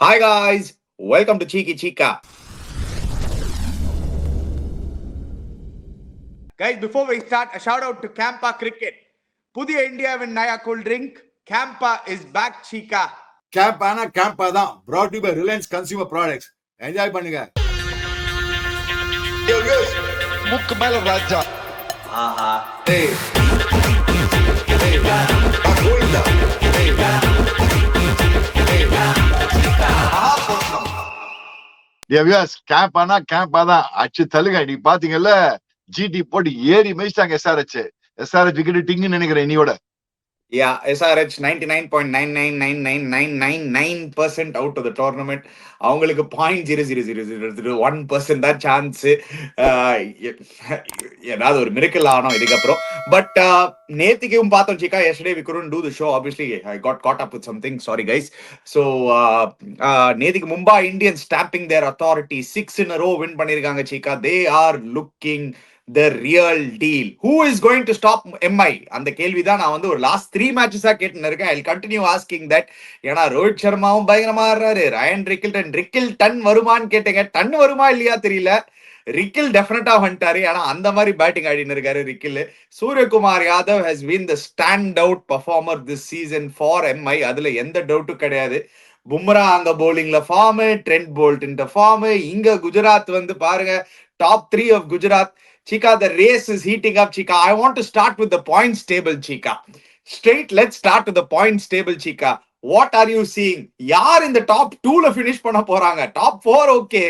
Hi guys, welcome to Cheeky Chica. Guys, before we start, a shout out to Campa Cricket. Pudiya Indiaவின் Naya cool drink. Campa is back, Chica. Camp ஆனா CAMPA தான். brought to you by Reliance Consumer Products. Enjoy பண்ணுங்க. முக்கு மேல ராஜா. ஆஹா. ஏய் ஏய் கோவிந்தா. ஏய் camp ஆனா CAMPA தான். அச்சு தள்ளுங்க. நீ பாத்தீங்கல்ல, ஜிடி போட்டு ஏறி மேய்ச்சிட்டாங்க எஸ்ஆர்எச் விக்கெட் டிங்னு நினைக்கிறேன் இனியோட. Yeah, SRH 99.9999999% out of the tournament. அவங்களுக்கு 0.00001% தான் சான்ஸ். ஏதாவது ஒரு மிரக்கல் ஆனோம் இதுக்கப்புறம். பட் நேத்திக்கும் பார்த்தோம் சிக்கா. yesterday we couldn't do the show. Obviously I got caught up with something. Sorry guys. So நேத்திக்கு Mumbai Indians stamping their authority 6 in a row win பண்ணிருக்காங்க சிக்கா. They are looking the real deal. Who is going to stop MI? அந்த கேள்விதான் நான் வந்து ஒரு last 3 மேட்சஸா கேட்டுன்னு இருக்கேன். I'll continue asking that. ஏன்னா ரோஹித் சர்மாவும் பயங்கரமா ஆடுறாரு. ரயன் ரிக்கில்டன் வருமான்னு கேட்டீங்க. டன் வருமா இல்லையா தெரியல. ரிக்கில் டெஃபினட்டா வந்துட்டாரு. ஆனா அந்த மாதிரி பேட்டிங் ஆடின்னு இருக்காரு ரிக்கில். Suryakumar Yadav has been the stand out performer this season for MI. அதுல எந்த டவுட்டும் கிடையாது. பும்ரா அங்க போலிங்ல ஃபார்ம், ட்ரெண்ட் போல்ட் இந்த ஃபார்ம். இங்க குஜராத் வந்து பாருங்க, top 3 of Gujarat. Chika, the race is heating up, Chika. I want to start with the points table, Chika. Straight, let's start with the points table, Chika. What are you seeing? யார் இந்த top 2ல finish பண்ண போறாங்க? Top 4 okay.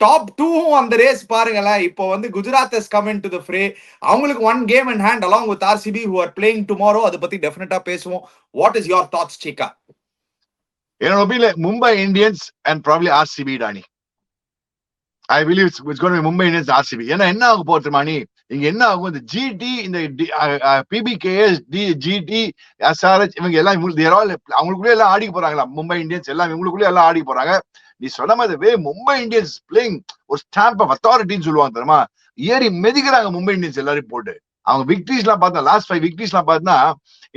Top 2 அந்த race பாருங்களே. இப்போ வந்து Gujarat has come into the fray. அவங்களுக்கு 1 game in hand along with RCB who are playing tomorrow. அதை பத்தி டெஃபினட்டா பேசுவோம். What is your thoughts, Chika? என்னோட ஒப்பீனியன்ல Mumbai Indians and probably RCB டானி. I believe it's going to be Mumbai Indians RCB. ஏன்னா என்ன ஆக போறது மாணி, இங்க என்ன ஆகும், இந்த ஜிடி, இந்த பிபிகேஎஸ், ஜிடி, எஸ்ஆர்எச் இவங்க எல்லாம் அவங்களுக்குள்ளே எல்லாம் ஆடி போறாங்களா. மும்பை இந்தியன்ஸ் எல்லாம் இவங்களுக்குள்ளே எல்லாம் ஆடி போறாங்க. நீ சொன்ன மாதிரி மும்பை இந்தியன்ஸ் பிளேயிங் ஒரு ஸ்டாம்ப் ஆஃப் அத்தாரிட்டின்னு சொல்லுவாங்க தெரியுமா. ஏறி மெதிக்கிறாங்க மும்பை இந்தியன்ஸ் எல்லாரும் போட்டு. அவங்க விக்டரிஸ் எல்லாம் பார்த்தா, லாஸ்ட் 5 விக்டரிஸ் எல்லாம் பார்த்தா,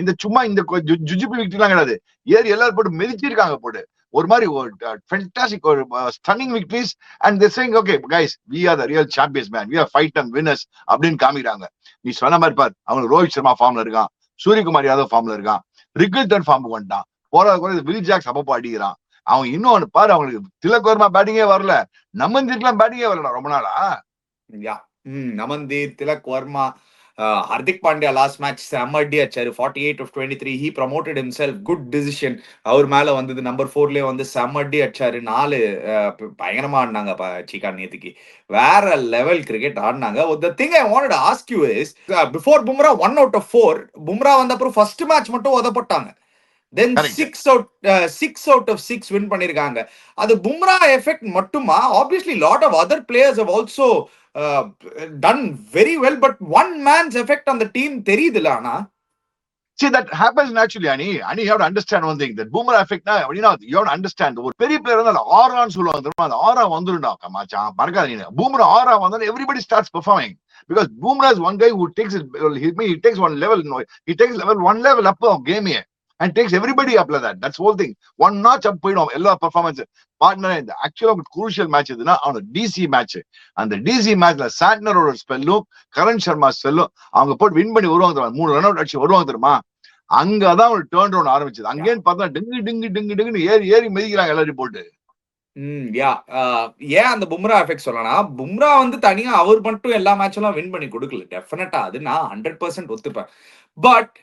இந்த சும்மா இந்த ஜுஜிபி விக்டரி எல்லாம் கிடையாது. ஏறி எல்லாரும் போட்டு மெதிச்சிருக்காங்க போட்டு. ஒரு மாதிரி ஃபேண்டாஸ்டிக் ஒரு stunning victories. And they saying okay guys, we are the real champions man, we are fight and winners அப்படின்னு காமிக்கிறாங்க. நீ சொன்ன மாதிரி பார், அவங்களுக்கு ரோஹித் சர்மா ஃபார்ம்ல இருக்கான், சூரியகுமார் யாதவ் ஃபார்ம்ல இருக்கான், ரிக்கில்டன் ஃபார்முக்கு வந்துட்டான். போறாத வில் ஜாக்ஸ் அப்பப்போ அடிக்கிறான். அவங்க இன்னொன்னு பாரு, அவங்களுக்கு திலக் வர்மா பேட்டிங்கே வரல, நமந்தீர்லாம் பேட்டிங்கே வரல ரொம்ப நாளா. நமந்தீர், திலக் வர்மா, ஹர்திக் பாண்டியா லாஸ்ட் மேட்ச் செம்மடி அச்சாரு. 48 of 23. He promoted himself. Good decision. அவர் மேல வந்தது நம்பர் 4லயே வந்து செம்மடி அச்சாரு. 4 பயங்கரமா ஆடினாங்க சிக்கா. நேத்துக்கு வேற லெவல் கிரிக்கெட் ஆடினாங்க. The thing I wanted to ask you is, before Bumrah 1 out of 4, Bumrah வந்த அப்புறம் ஃபர்ஸ்ட் மேட்ச் மட்டும் உதப்பட்டாங்க. Then 6 out of 6 win பண்ணிருக்காங்க. அது பும்ரா எஃபெக்ட் மட்டுமா? Obviously lot of other players have also done very well, but one man's effect on the team தெரியுதுல. ஆனா see, that happens naturally, Ani. You have to understand one thing, that Bumrah effect na, you have to understand, ஒரு பெரிய player வந்து ஆறான்னு சொல்லுவாங்க தெரியுமா. அந்த ஆறா வந்துருண்டா மச்சான், மறக்காத நீ. Bumrah ஆறா வந்தா everybody starts performing, because Bumrah is one guy who takes it, he takes one level, he takes one level up of game and takes everybody up like that. That's whole thing. One notch up போய்டும் எல்லா performance. Partner இந்த ஆக்சுவலா crucial match எதுனா அவனோட DC match. அந்த DC மேட்ச்ல சாட்னரோட ஸ்பெல்லும் கரண் சர்மா ஸ்பெல்லும் அவங்க போட்டு வின் பண்ணி வருவாங்க தெரியுமா. 3 ரன் அவுட் அடிச்சு வருவாங்க தெரியுமா. அங்கதான் ஒரு டர்ன் ரவுண்ட் ஆரம்பிச்சது. அங்கேன்னு பார்த்தா டிங்கு ஏறி மெதிக்கிறாங்க எல்லாரும் போட்டு. ஏன் அந்த பும்ரா எஃபெக்ட் சொல்லலாம். பும்ரா வந்து தனியா அவர் மட்டும் எல்லா மேட்செல்லாம் வின் பண்ணி கொடுக்கல. டெஃபினட்டா அது நான் 100% ஒத்துப்பேன். பட்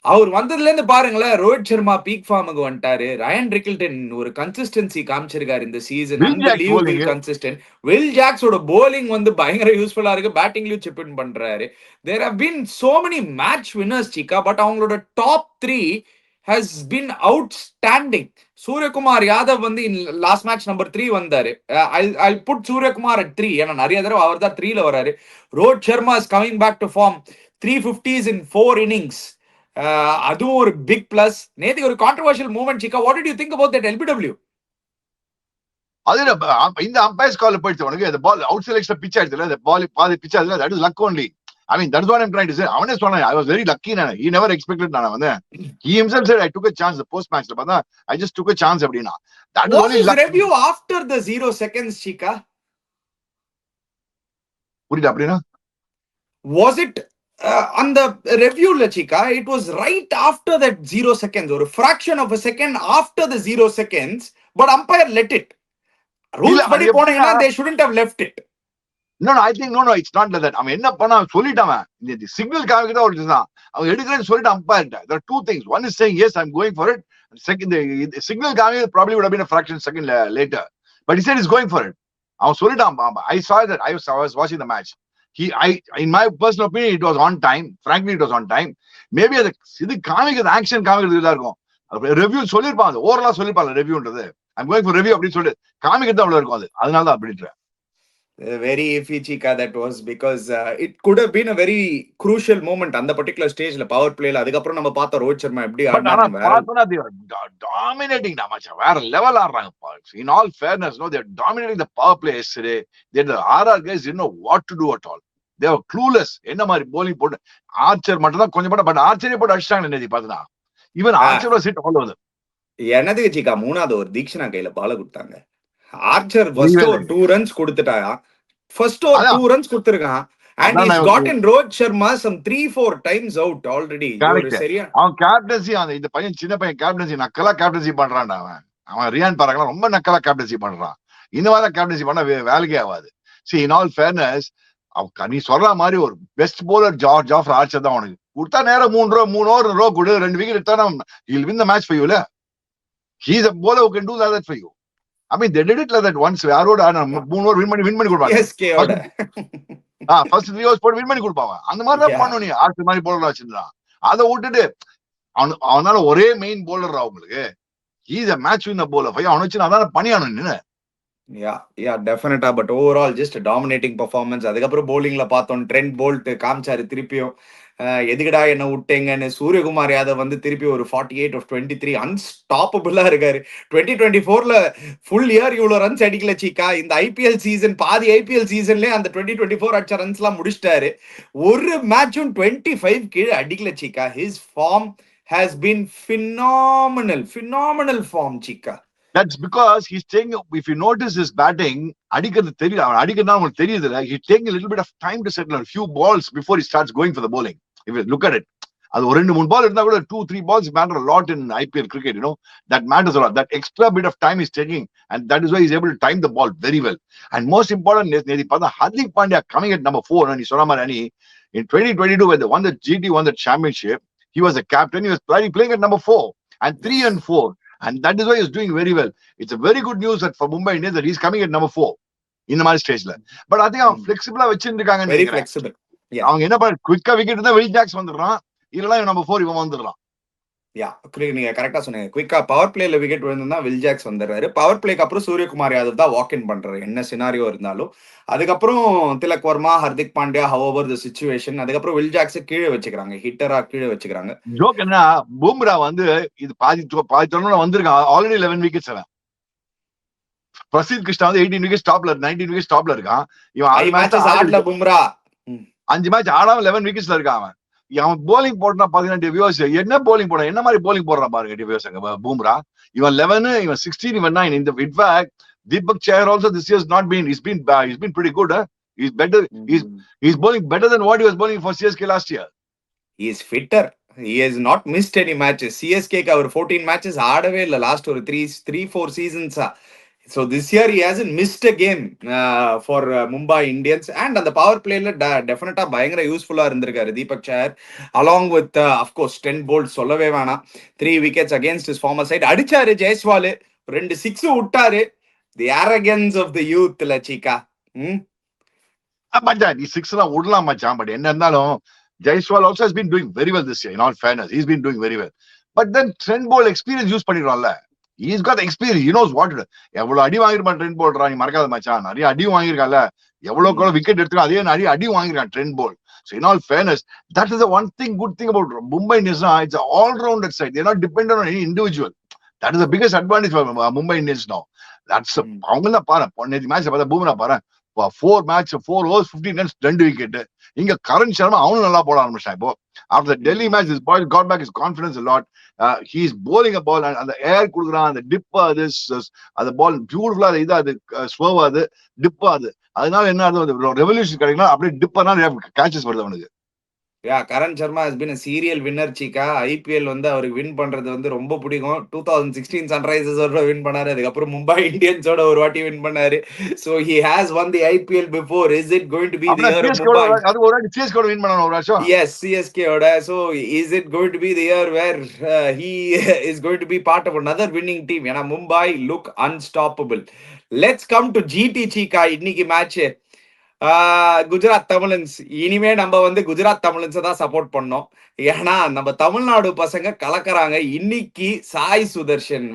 அவர் வந்ததுல இருந்து பாருங்களேன், ரோஹித் சர்மா பீக் ஃபார்முக்கு வந்துட்டாரு. ரயன் ரிக்கில்டன் ஒரு கன்சிஸ்டன்சி காமிச்சிருக்காரு இந்த சீசன். கன்சிஸ்டன்ட். வில் ஜாக்ஸோட போலிங் வந்து பயங்கர யூஸ்ஃபுல்லா இருக்கு. பேட்டிங்லயும் சிப் இன் பண்றாரு. There have been so many match winners Chika. But அவங்களோட top 3 has been outstanding. Suryakumar Yadav வந்து லாஸ்ட் மேட்ச் நம்பர் 3 வந்தாரு. I'll put Suryakumar at 3. ஏன்னா நிறைய தடவை அவர் தான் 3ல வராரு. Rohit Sharma is coming back to form. 350s in 4 innings. அதுவும் ஒரு பிக் பிளஸ். நேத்து ஒரு controversial movement Chikka. What did you think about that LBW? அது இந்த அம்பையர்ஸ் கால் போயிடுச்சு உனக்கு. அந்த பால் அவுட் செலக்ஷன் பிச் ஆயிடுச்சுல, அந்த பால் பாதி பிச் ஆயிடுச்சுல, that is luck only. I mean, that's what I'm trying to say. அவனே சொன்னான், I was very lucky. He never expected. நான் வந்து he himself said, I took a chance. The post match, I just took a chance. அப்படின்னா that is Was only his luck. review after the 0 seconds, Chika? புரியுது அப்படின்னா? Was it on the review, La Chica? It was right after that 0 seconds, or a fraction of a second after the 0 seconds, but umpire let it. Rules இல்ல, படி அது போனீங்கன்னா எப்படின்னா- they shouldn't have left it. No, I think no, it's not like that. அவன் என்ன பண்ணா சொல்லிட்டான். இந்த சிக்னல் காமிக்கிட்ட ஒரு இதுதான். அவன் எடுக்கிறேன்னு சொல்லிட்டு umpire. There are two things. One is saying yes, I'm going for it. Second, the signal காமி probably would have been a fraction second later. But he said he's going for it. அவன் சொல்லிட்டான். I saw that. I was watching the match. In my personal opinion, it was on time. Frankly, it was on time. Maybe அது இது காமிக்கிறது action காமிக்கிறது இதா இருக்கும். Review சொல்லிருப்பான். அது ஓவரலா சொல்லிருப்பாங்க ரிவ்யூன்றது. I'm going for review அப்படின்னு சொல்லிட்டு காமிக்கிறது அவ்வளவு இருக்கும். அது அதனால தான் அப்படின்ற. Very iffy, Chica, that was because it could have been a very crucial moment on the particular stage, la power play la. அதுக்கப்புறம் நம்ம பார்த்த ரோஹித் சர்மா எப்படி But ஆனா ஆடினாரு வேற. பார்த்தோன்னா they are dominating da macha. வேற லெவல் ஆடுறாங்க. In all fairness, no, they are dominating the power play yesterday. The RR guys didn't know what to do at all. They were clueless. என்ன மாதிரி bowling போட்டு Archer மட்டும் தான் கொஞ்சம் but ஆர்ச்சரே போட்டு அடிச்சிட்டாங்க நேதி பார்த்தா. Even Archer was hit all over them. எனதுக்கு Chica மூணாவது ஒரு தீக்ஷனா கையில பால கொடுத்தாங்க. ஆர்ச்சர் ஃபர்ஸ்ட் ஒரு 2 runs கொடுத்துட்டாயா. ஃபர்ஸ்ட் ஒரு 2 runs கொடுத்திருக்கான். And அதான் he's நான் gotten Rohit Sharma some 3-4 times out already. Correct. சரியா? அவன் கேப்டன்சி அந்த இந்த பையன் சின்ன பையன் கேப்டன்சி நக்கலா கேப்டன்சி பண்றான்டா அவன் ரியான் பாராங்கலாம் ரொம்ப நக்கலா கேப்டன்சி பண்றான். இந்த மாதிரி கேப்டன்சி பண்ணா வேலைக்கே ஆகாது. See, in all fairness, நீ சொல்ற மாதிரி ஒரு பெஸ்ட் போலர் ஜார்ஜ் ஆர்ச்சர் தான் உனக்கு கொடுத்தா நேரம் 3 ஓவர் கொடு 2 விக்கெட் எடுத்தா he'll win the match for you. He's a bowler who can do that for you. I mean, they did it like that once. யாரோட 3 ஓவர் வின் பண்ணி கொடுப்பாங்க. SK ஓட. ஃபர்ஸ்ட் 3 ஓவர்ஸ் போட்டு வின் பண்ணி கொடுப்பாங்க. அந்த மாதிரி தான் பண்ணணும். நீ ஆர்ச்சர் மாதிரி போலர் வச்சிருந்தான். அதை விட்டுட்டு அவனால ஒரே மெயின் போலர் அவங்களுக்கு. He's a match winner bowler. அவனை வச்சு அதான் பண்ணியானு நின்னு. Yeah, definitely. But overall, just a dominating performance. அதுக்கப்புறம் bowlingல பார்த்தோம். ட்ரெண்ட் போல்ட் காமிச்சாரு திருப்பியும். எதுக்கடா என்ன விட்டீங்கன்னு சூரியகுமார் யாதவ் வந்து திருப்பி ஒரு 48 of 23 அன்ஸ்டாப்பபிளா இருக்காரு. 2024ல ஃபுல் இயர் இவ்வளவு ரன்ஸ் அடிக்கல Chica. இந்த ஐபிஎல் சீசன் பாதி ஐபிஎல் சீசன்லயே அந்த 2024 அடிச்ச ரன்ஸ் எல்லாம் முடிச்சிட்டாரு. ஒரு மேட்சும் 25 கீழே அடிக்கல Chica. His form has been phenomenal form Chica. That's because he's taking, if you notice his batting, அடிக்கிறது தெரியும். அவன் அடிக்கிறதா உங்களுக்கு தெரியுது. He's taking a little bit of time to settle on a few balls before he starts going for the bowling. If you look at it, அது ஒரு 2-3 பால் இருந்தா கூட 2-3 balls matter a lot in IPL cricket, you know. That matters a lot. That extra bit of time he's taking, and that is why he's able to time the ball very well. And most important, நேதி பார்த்தா Hardik Pandya coming at number 4. நீ சொன்ன மாதிரி in 2022 when they won the GT won the championship, he was a captain. He was playing at number 4 and 3 and 4. And that is why he's doing very well. It's a very good news that for Mumbai Indians that he's coming at number 4 in the match stage. But I think அவன் flexible வச்சிருக்காங்க. Very flexible. அவங்க என்ன பண்ண குயிக்கா wicket இருந்தா will Jacks வந்துடுறான். இல்லனா number 4 இவன் வந்துடுறான். நீங்க கரெக்டா சொன்னீங்க. குயிக்கா பவர் பிளேல விக்கெட் விழுந்தா வில் ஜாக்ஸ் வந்துடுறாரு. பவர் பிளேக்கு அப்புறம் சூரியகுமார் யாதவ் தான் வாக் இன் பண்றாரு என்ன சினாரியோ இருந்தாலும். அதுக்கப்புறம் Tilak Varma, Hardik Pandya, however the situation. அதுக்கப்புறம் வில் ஜாக்ஸ் கீழே வச்சுக்கிறாங்க. ஹிட்டரா கீழே வச்சுக்கிறாங்க. ஜோக் என்ன, பும்ரா வந்து இது பாதி தொடர்ந்து வந்திருக்கான். ஆல்ரெடி 11 விக்கெட்ஸ் அவன். பிரசித் கிருஷ்ணா வந்து 18 விக்கெட் டாப்ல 19 விக்கெட் டாப்ல இருக்கான். இவன் 5 மேட்சஸ் ஆடல பும்ரா. 5 மேட்ச் ஆடாம 11 விக்கெட்ஸ்ல இருக்கான் அவன். அவன் போலிங் போட்டா பாத்தீங்கன்னா டிவியோஸ் என்ன போலிங் போட என்ன மாதிரி போலிங் போடுறான் பாருங்க டிவியோஸ் பூம்ரா. இவன் 11, இவன் 16, இவன் 9. In fact, Deepak Chahar also this year has not been. He's been pretty good. He's better. He's bowling better than what he was bowling for CSK last year. He is fitter. He has not missed any matches. CSK க்கு அவர் 14 matches ஆடவே இல்ல last ஒரு 3-4 seasons. So this year he hasn't missed a game for Mumbai Indians. And on the power play definitely பயங்கர யூஸ்ஃபுல்லா இருந்திருக்காரு தீபக் சஹர் along with of course 10 bowls சொல்லவே வேணாம். 3 wickets against his former side. அடிச்சாரு ஜெய்ஸ்வால் 2 6 விட்டாரு. The arrogance of the youth la Chica. மச்சான் நீ 6 எல்லாம் விடலாம் மச்சான். பட் என்ன இருந்தாலும் Jaiswal also has been doing very well this year. In all fairness, he's been doing very well. But then Trent Bolt experience use பண்ணிடுவான்ல. He's got experience. He knows what to do. எவ்வளவு அடி வாங்கிருப்பான் Trent Boult. நீ மறக்காத மச்சான். நிறைய அடி வாங்கிருக்கான்ல. எவ்வளவு wicket எடுத்துக்கோ அதே நிறைய அடி வாங்கிருக்கான் Trent Boult. So in all fairness, that is the one thing good thing about Mumbai Indians. It's an all-rounded side. They're not dependent on any individual. That is the biggest advantage for Mumbai Indians now. That's அவங்கள பாரு நேத்து மேட்ச்ல பார்த்தா பூம்ரா பாரு 4 match 4 overs 15 runs 2 wicket. இங்க கரண் சர்மா அவனும் நல்லா போட ஆரம்பிச்சான். இப்போ after the Delhi match this boy got back his confidence a lot. He is bowling a ball and அந்த ஏர் குடுக்குறான், அந்த டிப் அது அந்த பால் பியூட்டிஃபுல்லா இது அது ஸ்லோவா அது டிப் அது, அதனால என்ன ஆகுது ரெவல்யூஷன் கிடைக்கலாம், அப்படியே டிப்பனா கேட்சஸ் வருது அவனுக்கு. Karan Sharma has been a serial winner Chika. IPL வந்து அவருக்கு வின் பண்றது வந்து ரொம்ப பிடிக்கும். 2016 சன்ரைசர்ஸோட வின் பண்ணாரு, அதுக்கப்புறம் மும்பை இந்தியன்ஸோட ஒரு வாட்டி வின் பண்ணாரு. So he has won the IPL before. Is it going to be the year of Mumbai? அது ஒரு வாட்டி CSK வின் பண்ணான ஒரு வருஷம். Yes, CSK ஓட. So is it going to be the year where he is going to be part of another winning team? ஏன்னா Mumbai look unstoppable. Let's come to GT சீக்கா. இன்னைக்கு match Gujarat Tamizhans. இனிமே நம்ம வந்து குஜராத் தமிழன்ஸை தான் சப்போர்ட் பண்ணோம். ஏன்னா நம்ம தமிழ்நாடு பசங்க கலக்குறாங்க. இன்னைக்கு சாய் சுதர்ஷன்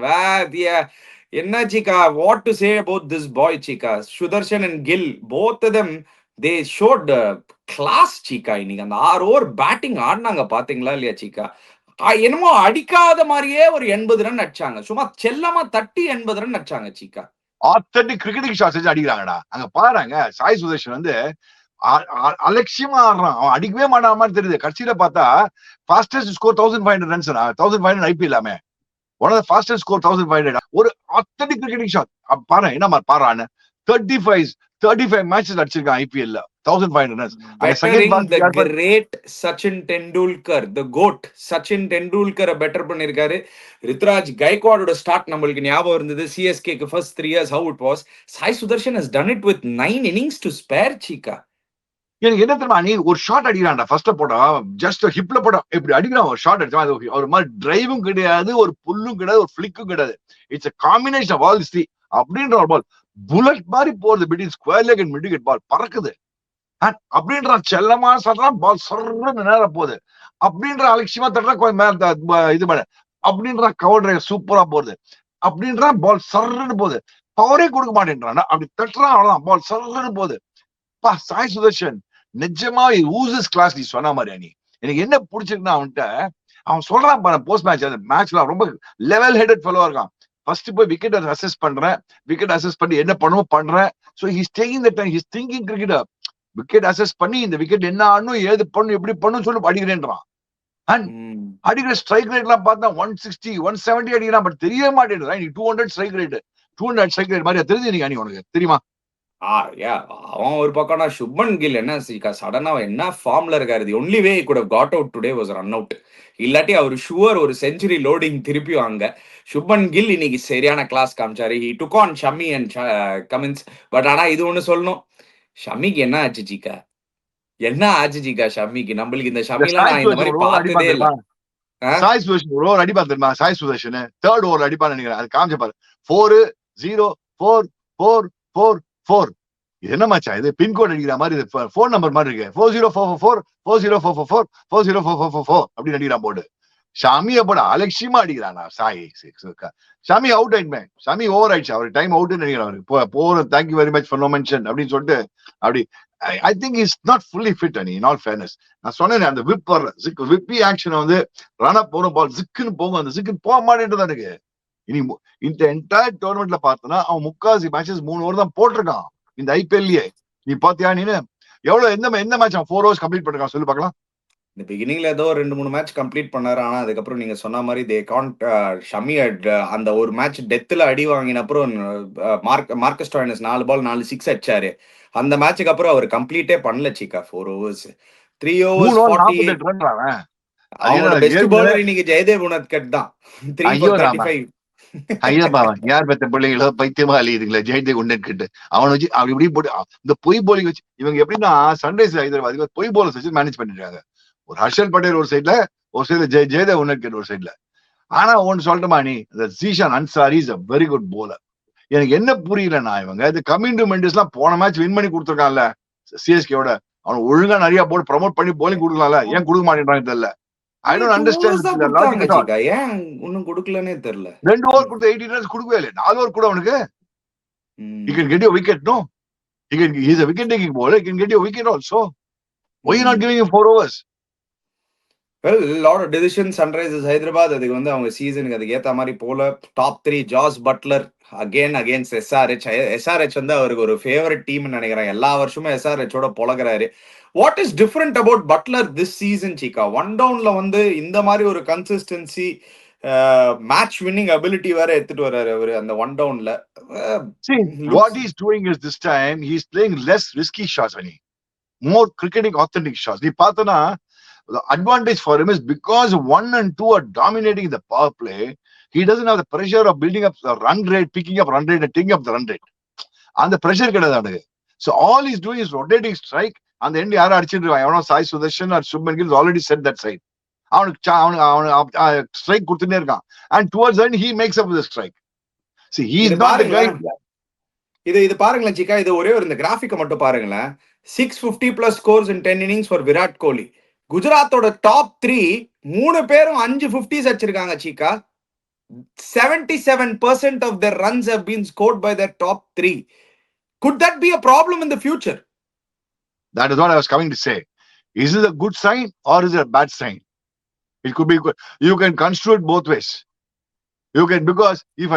என்ன Chika, what to say about this boy Chika? Sudharsan and Gill, both of them they showed class Chika. இன்னைக்கு அந்த 6 ஓவர் பேட்டிங் ஆடினாங்க, பாத்தீங்களா இல்லையா சீக்கா? என்னமோ அடிக்காத மாதிரியே ஒரு 80 ரன் அடிச்சாங்க. சும்மா செல்லமா தட்டி 80 ரன் அடிச்சாங்க சீக்கா. ஆத்தன்டிக் கிரிக்கெட்டிங் ஷாட்ஸ் வச்சு அடிக்கிறாங்கடா. அங்க பாருங்க, சாய் சுதர்ஷன் வந்து அலட்சியமா ஆடுறான், அவன் அடிக்கவே மாட்டான் மாதிரி தெரியுது. கடைசியில பார்த்தா ஃபாஸ்டஸ்ட் ஸ்கோர் 1500 ரன்ஸ், 1500 ஐபிஎல் ஆமே one of the fastest score 1500. ஒரு ஆத்தன்டிக் கிரிக்கெட்டிங் ஷாட் பாரு, என்ன மாதிரி பாறான்னு 35 மேட்சஸ் அடிச்சிருக்கான் ஐபிஎல்ல 1500 runs. the great Sachin Tendulkar, the GOAT Sachin Tendulkar better பண்ணிருக்காரு. ரித்ராஜ் கைக்வாடோட ஸ்டார்ட் நம்மளுக்கு ஞாபகம் இருந்தது, சிஎஸ்கேக்கு first 3 years how it was. Sai Sudharsan has done it with 9 innings to spare Chika. எனக்கு என்ன தெரியுமா, நீ ஒரு ஷாட் அடிக்கிறான்டா, ஃபர்ஸ்ட் போட்டா ஜஸ்ட் ஹிப்ல போட்டா இப்படி அடிக்கிறான், ஒரு ஷாட் அடிச்சா ஒரு மாதிரி டிரைவும் கிடையாது, ஒரு புல்லும் கிடையாது, ஒரு ஃபிளிக்கும் கிடையாது. It's a combination of all these three. அப்படின்ற ஒரு பால் புல்லட் மாதிரி போறது, between square leg and mid wicket ball பறக்குது. அப்படின்ற செல்லமா சொல்றான், பால் சொல்றது நேரம் போகுது. அப்படின்ற அலட்சியமா தட்டுறா இது பண்ண, அப்படின்ற கவர் டிரைவ் சூப்பரா போகுது. அப்படின்ற பால் சர்ன்னு போகுது, பவரே கொடுக்க மாட்டேன்றான், அப்படி தட்டுறான், அவ்வளவுதான் பால் சர்ன்னு போகுது. பா சாய் சுதர்ஷன் நிஜமா ஊசஸ் கிளாஸ். நீ சொன்ன மாதிரி நீ எனக்கு என்ன பிடிச்சிருக்குன்னா அவன்கிட்ட, அவன் சொல்றான் போஸ்ட் மேட்ச், அந்த மேட்ச்ல ரொம்ப லெவல் ஹெடட் ஃபெலோவா இருக்கான். ஃபர்ஸ்ட் போய் விக்கெட் அசஸ் பண்றேன், விக்கெட் அசஸ் பண்ணி என்ன பண்ணுவோம் பண்றேன். So he's taking the time, he's thinking cricketer. Wicket assess பண்ணி இந்த விக்கெட் என்ன ஆடணும், ஏது பண்ணும், எப்படி பண்ணும் சொல்லி அடிக்கிறேன்றான். அண்ட் அடிக்கிற ஸ்ட்ரைக் ரேட் எல்லாம் பார்த்தா 160 170 அடிக்கிறான், பட் தெரியவே மாட்டேங்குது. நீ 200 ஸ்ட்ரைக் ரேட், 200 ஸ்ட்ரைக் ரேட் மாதிரி தெரிஞ்சு நீ உனக்கு தெரியுமா? அவன் ஒரு பக்கம்னா சுப்மன் கில் என்ன சடனா என்ன ஃபார்ம்ல இருக்காரு. The only way he could have got out today was run out. இல்லாட்டி அவர் ஷுவர் ஒரு செஞ்சுரி லோடிங் திருப்பி வாங்க. சுப்மன் கில் இன்னைக்கு சரியான கிளாஸ் காமிச்சாரு. he took on Shami and Cummins. But ஆனா இது ஒண்ணு சொல்லணும், ஷமிக்கு என்ன ஆச்சு ஜிக்கா, என்ன ஆச்சு ஜிக்கா ஷமிக்கு? நம்மளுக்கு இந்த ஷமிலாம் நான் இந்த மாதிரி பார்த்ததே இல்ல. சாய் சுதர்ஷன் ஒரு ஓவர் அடிப்பா தெரியுமா? சாய் சுதர்ஷன் 3rd ஓவர் அடிப்பான்னு நினைக்கிறேன். அது காமிச்ச பாரு, 4-0-4-4-4-4. இது என்ன மாச்சா, இது பின்கோட் அடிக்கிற மாதிரி, இது போன் நம்பர் மாதிரி இருக்கு. 40444 40444 40444 அப்படின்னு அடிக்கிறான் போட்டு. ஷாமிய போட அலட்சியமா அடிக்கிறானா சாய். ஷாமி அவுட் ஆயிடுமே, ஷாமி ஓவர் ஆயிடுச்சு, அவர் டைம் அவுட்னு நினைக்கிறேன். அவருக்கு போற thank you very much for no mention அப்படின்னு சொல்லிட்டு அப்படி. I think is not fully fit. In all fairness நான் சொன்னேன், அந்த விப்பி ஆக்ஷன் வந்து ரன் அப் போன பால் ஜிக்குன்னு போகும், அந்த ஜிக்குன்னு போக மாட்டேன்றது எனக்கு. இனி இந்த என்டையர் டோர்னமெண்ட்ல பார்த்தோன்னா அவன் 3/4 மேட்சஸ் 3 ஓவர் தான் போட்டிருக்கான் இந்த ஐபிஎல்லையே. நீ பாத்தியா நீனு எவ்வளவு எந்த மேட்ச் அவன் 4 hours கம்ப்ளீட் பண்ணிருக்கான் சொல்லி பார்க்கலாம். இந்த பிகினிங்ல ஏதோ 2-3 மேட்ச் கம்ப்ளீட் பண்ணாரு. ஆனா அதுக்கப்புறம் நீங்க சொன்ன மாதிரி தே காண்ட் ஷமி அந்த ஒரு மேட்ச் டெத்ல அடி வாங்கின அப்புறம் மார்க்கஸ் ஸ்டாய்னஸ் 4 பால் 4 6 அடிச்சாரு. அந்த மேட்சுக்கு அப்புறம் அவர் கம்ப்ளீட்டே பண்ணல சீக்கா. 4 overs 3 overs 48 ரன். அவனோட பெஸ்ட் பவுலர் இன்னைக்கு ஜெயதேவ் உனத்கட் தான். 3 for 35. ஐயா பாவன் யார் பெத்த பிள்ளைங்களோ பைத்தியமா அழியுதுங்களா ஜெயதேவ் உன்னட்கிட்டு. அவனை வச்சு அப்படி இப்படி போட்டு இந்த பொய் போலிங் வச்சு இவங்க எப்படின்னா சன்ரைஸ் ஹைதராபாத் பொய் போலர்ஸ் வச்சு மேனேஜ் பண்ணிருக்காங்க. ஒரு ஹர்ஷல் பட்டேல் ஒரு சைட்ல, ஒரு சைட்ல ஜெயதேவ் உன்னட்கிட் ஒரு சைட்ல. ஆனா ஒன்னு சொல்லட்டுமா, நீ Zeeshan Ansari is a very good bowler. எனக்கு என்ன புரியலன்னா, இவங்க இந்த கமிங் மெண்டிஸ் எல்லாம் போன மேட்ச் வின் பண்ணி கொடுத்துருக்கான்ல சிஎஸ்கேவோட, அவனை ஒழுங்கா நிறைய போட்டு ப்ரமோட் பண்ணி போலிங் கொடுக்கலாம்ல, ஏன் கொடுக்க மாட்டேன்றாங்க தெரியல. I don't understand. ஏன் ஒன்னும் கொடுக்கலனே தெரியல. 2 ஓவர் கொடுத்து 80 ரன்ஸ் கொடுக்கவே இல்லை. 4 ஓவர் கூட அவனுக்கு he can get you a wicket, no? He's a wicket taking bowler, he can get you a wicket also. Why you not giving him 4 overs? Well, lot of decisions Sunrisers Hyderabad அதுக்கு வந்து அவங்க சீசனுக்கு அதுக்கு ஏத்த மாதிரி போல. Top 3 Jos Buttler again against SRH. SRH வந்து அவருக்கு ஒரு ஃபேவரட் டீம் நினைக்கிறேன். எல்லா வருஷமும் எஸ்ஆர்ஹெச்சோட பொழகிறாரு. What is different about Buttler this season Chika? One டவுன்ல வந்து இந்த மாதிரி ஒரு கன்சிஸ்டன்சி, மேட்ச் வின்னிங் அபிலிட்டி வேற எடுத்துட்டு வர்றாரு அவரு அந்த ஒன் டவுன்ல. See, what he's doing is this time he's playing less risky shots, Ani. More cricketing authentic shots. நீ பார்த்தனா the advantage for him is because 1 and 2 are dominating the power play. He doesn't have the pressure of building up the run rate, picking up run rate and taking up the run rate. And the pressure கிடையாது அவனுக்கு. So all he's doing is rotating strike. அந்த end யாரும் அடிச்சிருவாங்க. அவனோ Sai Sudharsan or Shubman Gill already set that side. அவனுக்கு strike கொடுத்துட்டே இருக்கான். And towards the end he makes up with the strike. See, he is not the guy. இது பாருங்களேன் சிக்கா, இது ஒரே ஒரு இந்த கிராஃபிக்கை மட்டும் பாருங்களேன். 650 plus scores in 10 innings for Virat Kohli. குஜராத்தோட டாப் 3 3 பேரும் 5 50s அடிச்சிருக்காங்க சீக்கா. 77% of their runs have been scored by their top 3. Could that be a problem in the future? That is what I was coming to say. Is it a good sign or is it a bad sign? It could be good. You can construe it both ways. You can, because if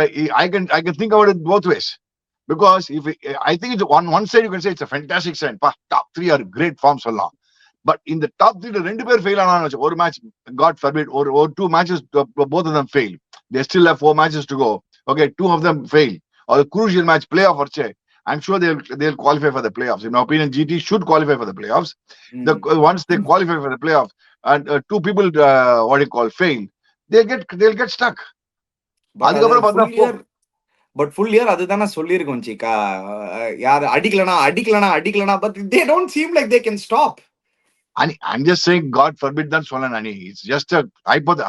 I can think about it both ways. Because if I think it's on one side you can say it's a fantastic sign. Top 3 are great forms for long. But in the top 3, ரெண்டு பேர் fail ஆனாங்க. ஒரு match God forbid or 2 matches, both of them fail. They still have 4 matches to go. Okay, 2 of them fail. Or a crucial match playoff or check. I'm sure they'll qualify for the playoffs. In my opinion, GT should qualify for the playoffs. Once they qualify for the playoffs and 2 people what you call fail, they'll get stuck. அதுக்கப்புறம் பார்த்தா but full year அதுதானே சொல்லியிருக்கோம் சீக்கா. யார் அடிக்கலனா but they don't seem like they can stop. I'm just saying God forbid தான் சொன்னேன் நானி. It's just a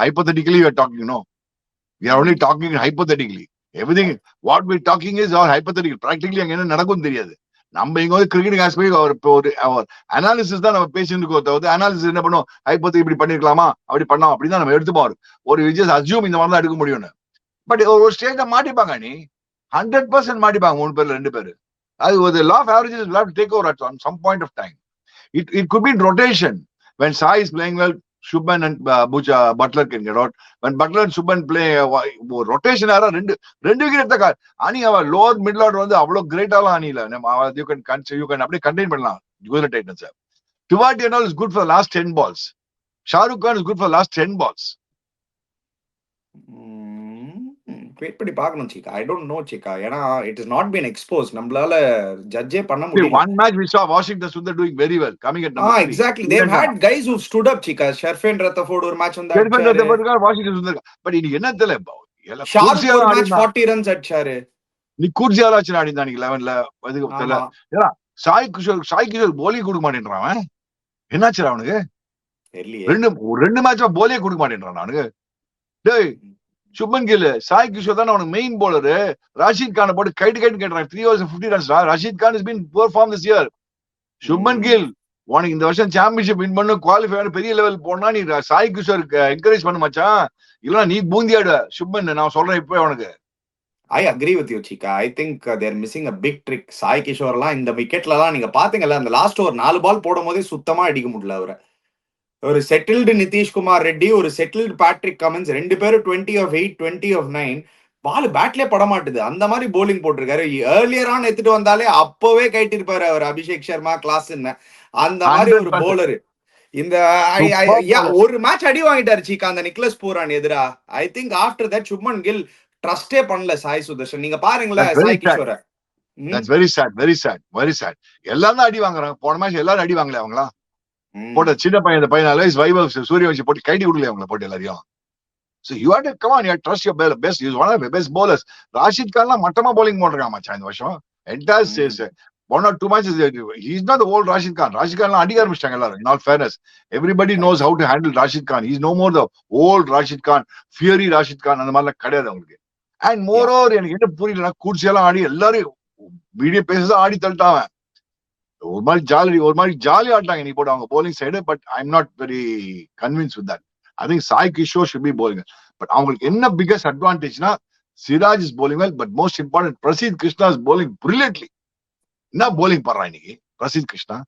hypothetically we are talking, no. We are only talking hypothetically. Everything what we talking is all hypothetical. Practically அங்க என்ன நடக்கும் தெரியாது. நம்ம இங்க வந்து cricket aspect ஒரு அனாலிசிஸ் தான் நம்ம பேசிட்டு இருக்கோம். அனாலிசிஸ் என்ன பண்ணும், ஹைப்போதெட்டிக்கல் இப்படி பண்ணிருக்கலாமா அப்படி பண்ணலாம் அப்படிதான் நம்ம எடுத்துப்போம். ஒரு விஜய் அஸ்யூம் இந்த மாதிரி தான் எடுக்க முடியும்னு. பட் ஒரு ஸ்டேஜ்ல மாட்டிப்பாங்க நீ 100% மாட்டிப்பாங்க 3 பேர் 2 பேர். அது ஒரு law of averages will have to take over at some point of time. It could be in rotation. When Sai is playing well, Shubman and Butler can get out. When Butler and Shubman play rotation era ரெண்டு wicket எடுத்தா அணி அவ lower middle order வந்து அவ்வளவு கிரேட்டாலாம் அணியில you can அப்படியே contain பண்ணலாம் Gujarat Titans. Tiwari and all is good for the last 10 balls. Shahrukh Khan is good for the last 10 balls. Wait பண்ணி பார்க்கணும் சீக்கா. I don't know சீக்கா. ஏன்னா it has not been exposed. நம்மளால ஜட்ஜே பண்ண முடியல. One match we saw Washington Sundar doing very well, coming at number 3. Exactly. They've had guys who stood up சீக்கா. ஷர்ஃபேன் ரத்தஃபோர்ட் ஒரு match வந்தா Sherfan Rutherford Washington Sundar. But இது என்ன தெரியல. Shark ஒரு match 40 runs அடிச்சாரு. நீ கூர்ஜியால ஆச்சு ஆடினானே 11ல அதுக்கு தெரியல. ஏன்னா சாய் கிஷோர் போலிங் கொடுக்க மாட்டேன்றான் அவன். என்னாச்சு அவனுக்கு? ரெண்டு மேட்சா போலியே கொடுக்க மாட்டேன்றான் அவனுக்கு. டேய் சுப்மன் கில், சாய் கிஷோர் தான் அவனுக்கு மெயின் போலரு. ரஷீத் கானை போட்டு கைட்டு கேட்டுறான். 3 overs 50 runs. Rashid Khan is been poor form this year. Shubman Gill உனக்கு இந்த வருஷம் சாம்பியன்ஷிப் வின் பண்ணு, குவாலிஃபை பெரிய லெவல் போனா நீ சாய் கிஷோருக்கு என்கரேஜ் பண்ண மச்சான். இல்லனா நீ பூந்தியாடு சுப்மன். நான் சொல்றேன் இப்போ உனக்கு. I agree with you Chika. I think they're missing a big trick. Sai கிஷோர்லாம் இந்த விக்கெட்லலாம் நீங்க பாத்தீங்கல்ல, அந்த லாஸ்ட் ஓவர் 4 பால் போடும் போதே சுத்தமா அடிக்க முடியல அவரை. ஒரு செட்டில்டு நிதிஷ்குமார் ரெட்டி, ஒரு செட்டில்டு பேட்ரிக் கமின்ஸ், 2 பேரும் 20 of 8 20 of 9 பால் பேட்லயே பட மாட்டுது. அந்த மாதிரி போலிங் போட்டிருக்காரு. ஏர்லியர் ஆன் எடுத்துட்டு வந்தாலே அப்பவே கைட்டு இருப்பாரு அவர். அபிஷேக் சர்மா கிளாஸ் அந்த மாதிரி ஒரு போலரு. இந்த ஒரு மேட்ச் அடி வாங்கிட்டாரு சீக்கா அந்த நிக்லஸ் பூரான் எதிரா. I think after that Shubman Gill ட்ரஸ்டே பண்ணல சாய் சுதர்ஷன். நீங்க பாருங்களேன் சாய் கிஷோர. That's very sad. எல்லாரும் அடி வாங்குறாங்க. போன மேட்ச் எல்லாரும் அடி வாங்கல அவங்களா போட்ட சின்ன பையன். இந்த பையனால வைபவ் சூரியவன்ஷி போட்டு கைட்டி விடல அவங்கள போட்டு எல்லாரையும். So you have to come on, you have to trust your best. He's one of the best bowlers. Rashid Khanலாம் மட்டமா bowling போடுறாங்க மச்சான் இந்த வருஷம். Entire 1 or 2 matches he's not the old Rashid Khan. Rashid Khanலாம் அடிக்க ஆரம்பிச்சிட்டாங்க எல்லாரும். In all fairness, everybody knows how to handle Rashid Khan. He's no more the old Rashid Khan, fiery Rashid Khan. அந்த மாதிரிலாம் கிடையாது அவங்களுக்கு. And moreover எனக்கு என்ன புரியலன்னா கூர்ச்சியெல்லாம் ஆடி எல்லாரும் வீடியோ பேசதான் ஆடி தள்ளிட்டாங்க. ஒரு மாதிரி ஜாலி ஆட்டாங்க நீ போட்டு அவங்க bowling side. But I'm not very convince with that. I think Sai Kishore should be bowling. But அவங்களுக்கு என்ன biggest advantageனா Siraj is bowling well, but most important Prasidh Krishna is bowling brilliantly. என்ன bowling பண்றான் இன்னைக்கு Prasidh Krishna?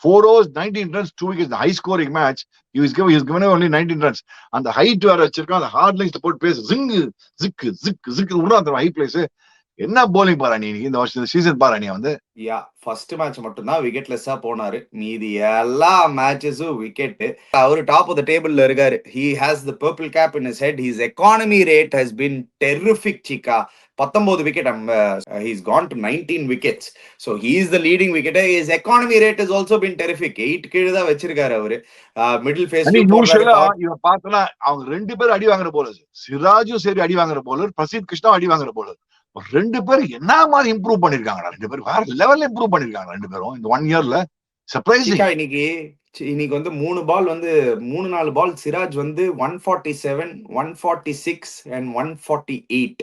4 overs 19 runs 2 wickets. The high scoring match he was given only 19 runs. அந்த height வேற வச்சிருக்கான். அந்த heart lines போட்டு பேச ஜிங்கு ஜிக்கு விடுறான் அந்த ஹை பிளேஸ். என்ன bowling பாரு நீ இந்த வருஷம் சீசன் பாரு நீ வந்து. யா ஃபர்ஸ்ட் மேட்ச் மட்டும் தான் விக்கெட்லெஸ்ஸா போனாரு. மீதி எல்லா மேட்சஸும் விக்கெட். அவரு டாப் ஆஃப் த டேபிள்ல இருக்காரு. He has the purple cap in his head. His economy rate has been terrific, Chika. 19 wicket. He's gone to 19 wickets. So he is the leading wicketer. His economy rate has also been terrific. 8 கீழ தான் வச்சிருக்காரு அவரு. Middle face யூசுவலா இவன் பார்த்தனா அவங்க ரெண்டு பேரும் அடி வாங்குற bowlers. சிராஜும் சரி அடி வாங்குற bowler, பிரசித் கிருஷ்ணா அடி வாங்குற bowler. ரெண்டு பேரும் என்ன மாதிரி இம்ப்ரூவ் பண்ணிருக்காங்க, ரெண்டு பேரும் வேற லெவல்ல இம்ப்ரூவ் பண்ணிருக்காங்க ரெண்டு பேரும் இந்த 1 இயர்ல. சர்ப்ரைசிங். இன்னைக்கு வந்து 3 பால் வந்து 3-4 பால் சிராஜ் வந்து 147, 146 and 148.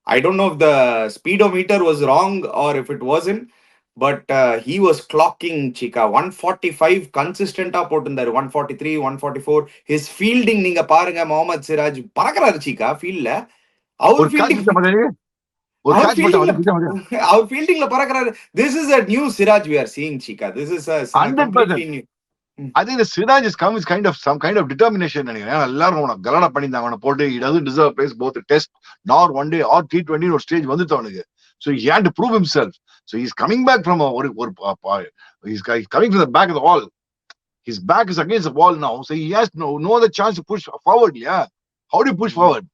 I don't know if the speedometer was wrong or if it wasn't, but he was clocking, Chika. 145 consistent ah போட்டுந்தாரு. 143, 144. His fielding நீங்க பாருங்க, முகமது சிராஜ் பறக்கறாரு Chika ஃபீல்ட்ல. அவர் ஃபீல்டிங்ல பறக்கறாரு. This is a new Siraj we are seeing, Chika. This is a 100%. new. I think the Siraj is come with some kind of determination நினைக்கிறேன். எல்லாரும் அவன கலாடா பண்ணிட்டாங்க, அவன போட்டு he doesn't deserve place both the test nor one day or T20 ஒரு stage வந்துட்டு அவனுக்கு. So he had to prove himself. So he's coming back from he's coming from the back of the wall. His back is against the wall now. So he has no other chance to push forward. Yeah. How do you push forward?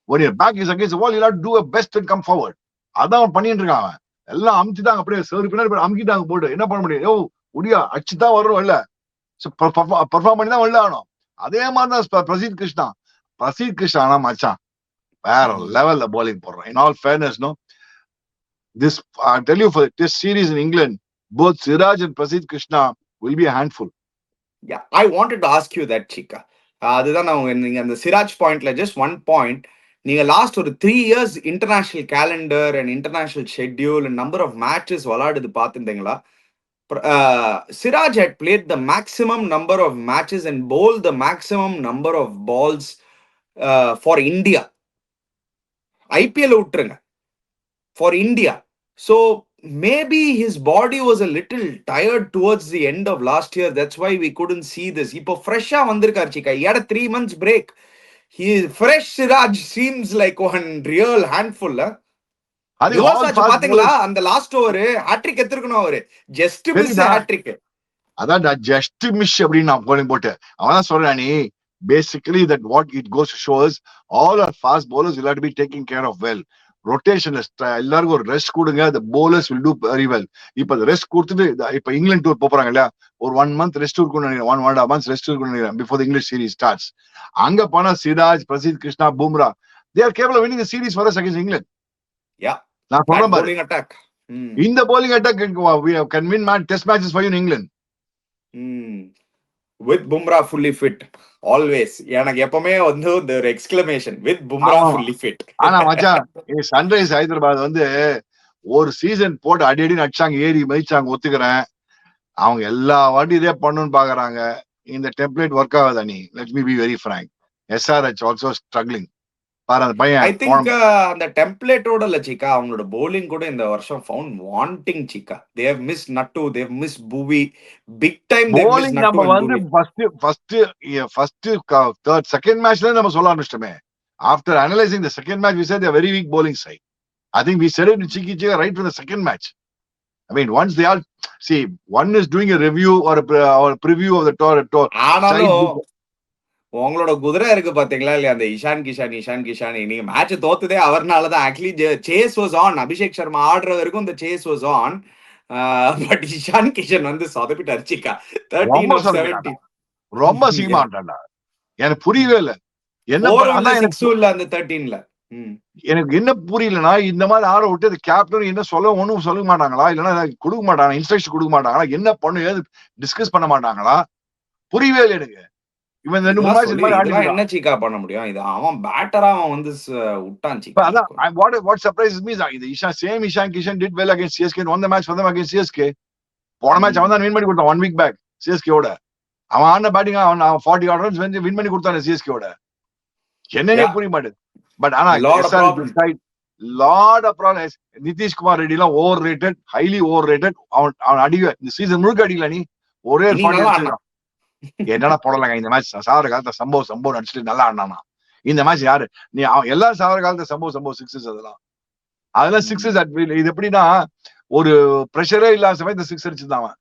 When your back is against the wall, you'll have to do a best and come forward. அதான் அவன் பண்ணிட்டு இருக்கான். அவன் எல்லாம் அமுத்திட்டாங்க, அப்படியே சரி பின்னாடி அமுக்கிட்டாங்க போட்டு. என்ன பண்ண முடியும்? ஓ முடியா அச்சுதான் வரும் இல்ல, பெர்ஃபார்ம் பண்ணி தான் வெளில ஆகணும். அதே மாதிரிதான் பிரசித் கிருஷ்ணா மச்சான் வேற லெவல்ல bowling போடுறான். In all fairness, no, this I tell you, for this series in England, both Siraj and Prasidh Krishna will be a handful. Yeah, I wanted to ask you that, Chika. அதுதான் நான் நீங்க அந்த சிராஜ் பாயிண்ட்ல just one point. நீங்க last ஒரு 3 years international calendar and international schedule and number of matches விளையாடுது பார்த்துருந்தீங்களா? Siraj had played the maximum number of matches and bowled the maximum number of balls for India. IPL விட்டுருங்க, for India. So maybe his body was a little tired towards the end of last year. That's why we couldn't see this. இப்போ ஃப்ரெஷ்ஷா வந்திருக்காரு Chika. He had a 3 months break. He fresh Siraj seems like one real handful. பாத்தீங்களா அந்த last over hat trick எடுத்துக்கணும் அவரு. Just miss hat trick. அதான் just miss அப்படின்னு நான் போட்டு அவன் சொல்றேன். நீ basically that what it goes to show us all our fast bowlers will have to be taken care of well. Rotation எல்லாருக்கும் ஒரு ரெஸ்ட் கொடுங்க. the bowlers will do very well. இப்ப ரெஸ்ட் கொடுத்துட்டு இப்ப இங்கிலாந்து டூர் போறாங்க இல்லையா, ஒரு 1 month ரெஸ்ட் இருக்கும்னு நினைக்கிறேன், 1.5 months ரெஸ்ட் இருக்கும்னு நினைக்கிறேன் before the English series starts. அங்க போனா Siraj, Prasidh Krishna, Bumrah, they are capable of winning the series for us against England. Yeah, நான் சொல்றேன் பாரு, attack. இந்த bowling attack can win test matches for you in England. With Bumrah fully fit always. எனக்கு எப்பவுமே வந்து ஒரு exclamation with Bumrah fully fit. ஆனா மச்சான், சன்ரைஸ் ஹைதராபாத் வந்து ஒரு சீசன் போட்டு அடி நடிச்சாங்க, ஏறி மதிச்சாங்க, ஒத்துக்கிறேன். அவங்க எல்லா வாட்டி இதே பண்ணணும்னு பாக்குறாங்க. இந்த டெம்ப்ளேட் ஒர்க் ஆகாது அணி. Let me be very frank. SRH also struggling. பாரு அந்த பையன். I think அந்த டெம்ப்ளேட்டோட இல்ல Chika, அவங்களோட bowling கூட இந்த வருஷம் found wanting Chika. They have missed Nattu, they have missed Bhuvi. Big time they have missed Nattu. நம்ம வந்து first third second matchல நம்ம சொல்ல ஆரம்பிச்சிட்டோமே. After analyzing the second match, we said they are very weak bowling side. I think we said it in Chika right from the second match. I mean, once they all see, one is doing a review or a preview of the tour. ஆனாலும் உங்களோட குதிரை இருக்கு பாத்தீங்களா இல்லையா, அந்த இஷான் கிஷான் நீங்க match தோத்துதே அவர்னாலதான். Actually chase was on. Abhishek Sharma ஆடுற வரைக்கும் இந்த chase was on. But Ishan Kishan வந்து சொதப்பிட்டாரு Chika. 13 of 17 ரொம்ப சீமாட்டான்டா. எனக்கு புரியவே இல்ல. என்ன அந்த 13ல எனக்கு என்ன புரியலன்னா, இந்த மாதிரி ஆட விட்டு அந்த கேப்டன் என்ன ஒண்ணும் சொல்ல மாட்டாங்களா, இல்லன்னா கொடுக்க மாட்டாங்க, இன்ஸ்ட்ரக்ஷன் கொடுக்க மாட்டாங்களா, என்ன பண்ணு ஏது டிஸ்கஸ் பண்ண மாட்டாங்களா, புரியவே இல்லை எனக்கு. இவன் என்ன Chika பண்ண முடியும்? இது அவன் பேட்டரா அவன் வந்து விட்டான் Chika. அதான் what surprises me is the Ishan Kishan did well against CSK and won the match for them against CSK. போன மேட்ச் அவன் தான் வின் பண்ணி கொடுத்தான் 1 week back CSK ஓட. அவன் ஆன பேட்டிங் அவன் 40 odd runs வின் பண்ணி கொடுத்தானே CSK ஓட. என்னன்னே புரிய மாட்டேது. பட் ஆனா lot of problems. Nitish Kumar Reddy எல்லாம் over rated, highly over rated. அவன் அடிக்க இந்த சீசன் முழுக்க அடிக்கல. நீ ஒரே என்னடா போடலாங்க இந்த மேட்ச். சாவர காலத்தை சம்பவம் நடிச்சுட்டு நல்லா ஆடினானா. இந்த மேட்ச் யாரு நீ எல்லாரும் சாவர காலத்தை சம்பவம் 6 அதெல்லாம் அதெல்லாம் சிக்ஸஸ் இது எப்படின்னா ஒரு ப்ரெஷரே இல்லாத சமயம் சிக்ஸ் அடிச்சிருந்தான் அவன்.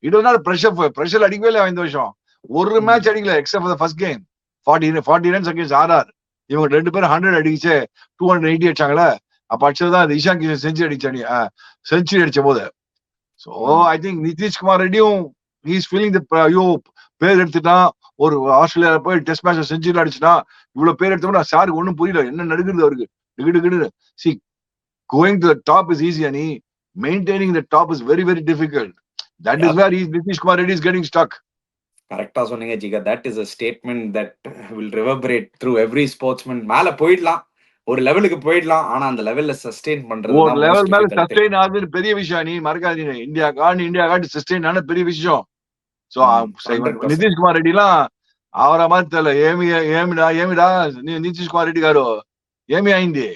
இட் வாஸ் நாட் ப்ரெஷர் அடிக்கவே இல்லை இந்த வருஷம். ஒரு மேட்ச் அடிக்கல except for the first game. 40 runs against RR. இவங்க 2 பேரும் 100 அடிச்சு 280 அடிச்சாங்களே. அப்ப அடிச்சதுதான் அது இஷான் கிஷன் செஞ்சுரி அடிச்ச போது. So I think Nitish Kumar ரெட்டியும் he's feeling ஐயோ பேர் எடுத்துட்டான், ஒரு ஆஸ்திரேலியால போய் டெஸ்ட் மேட்ச் செஞ்சுரி அடிச்சுட்டா, இவ்வளவு பேர் எடுத்தோம்னா சாருக்கு ஒன்னும் புரியல என்ன நடக்குது அவருக்கு. C going to the top is easy அனி, maintaining the top is very very difficult. That is where Nitish Kumar Reddy is getting stuck. கரெக்டா சொன்னீங்க Jiga. That is a statement that will reverberate through every sportsman. மேல போயிடலாம், ஒரு லெவலுக்கு போயிடலாம், ஆனா அந்த லெவல்ல சஸ்டெயின் பண்றது ஒரு லெவல் மேல சஸ்டெயின் ஆகுது பெரிய விஷயம். நீ மறக்காதீங்க, இந்தியா காட்டி சஸ்டெயின் ஆன பெரிய விஷயம். சோ நிதிஷ் குமார் ரெட்டி எல்லாம் அவரை மாதிரி தெரியல. ஏமிடா நிதிஷ் குமார் ரெட்டி காரு ஏமி ஆயிந்தி.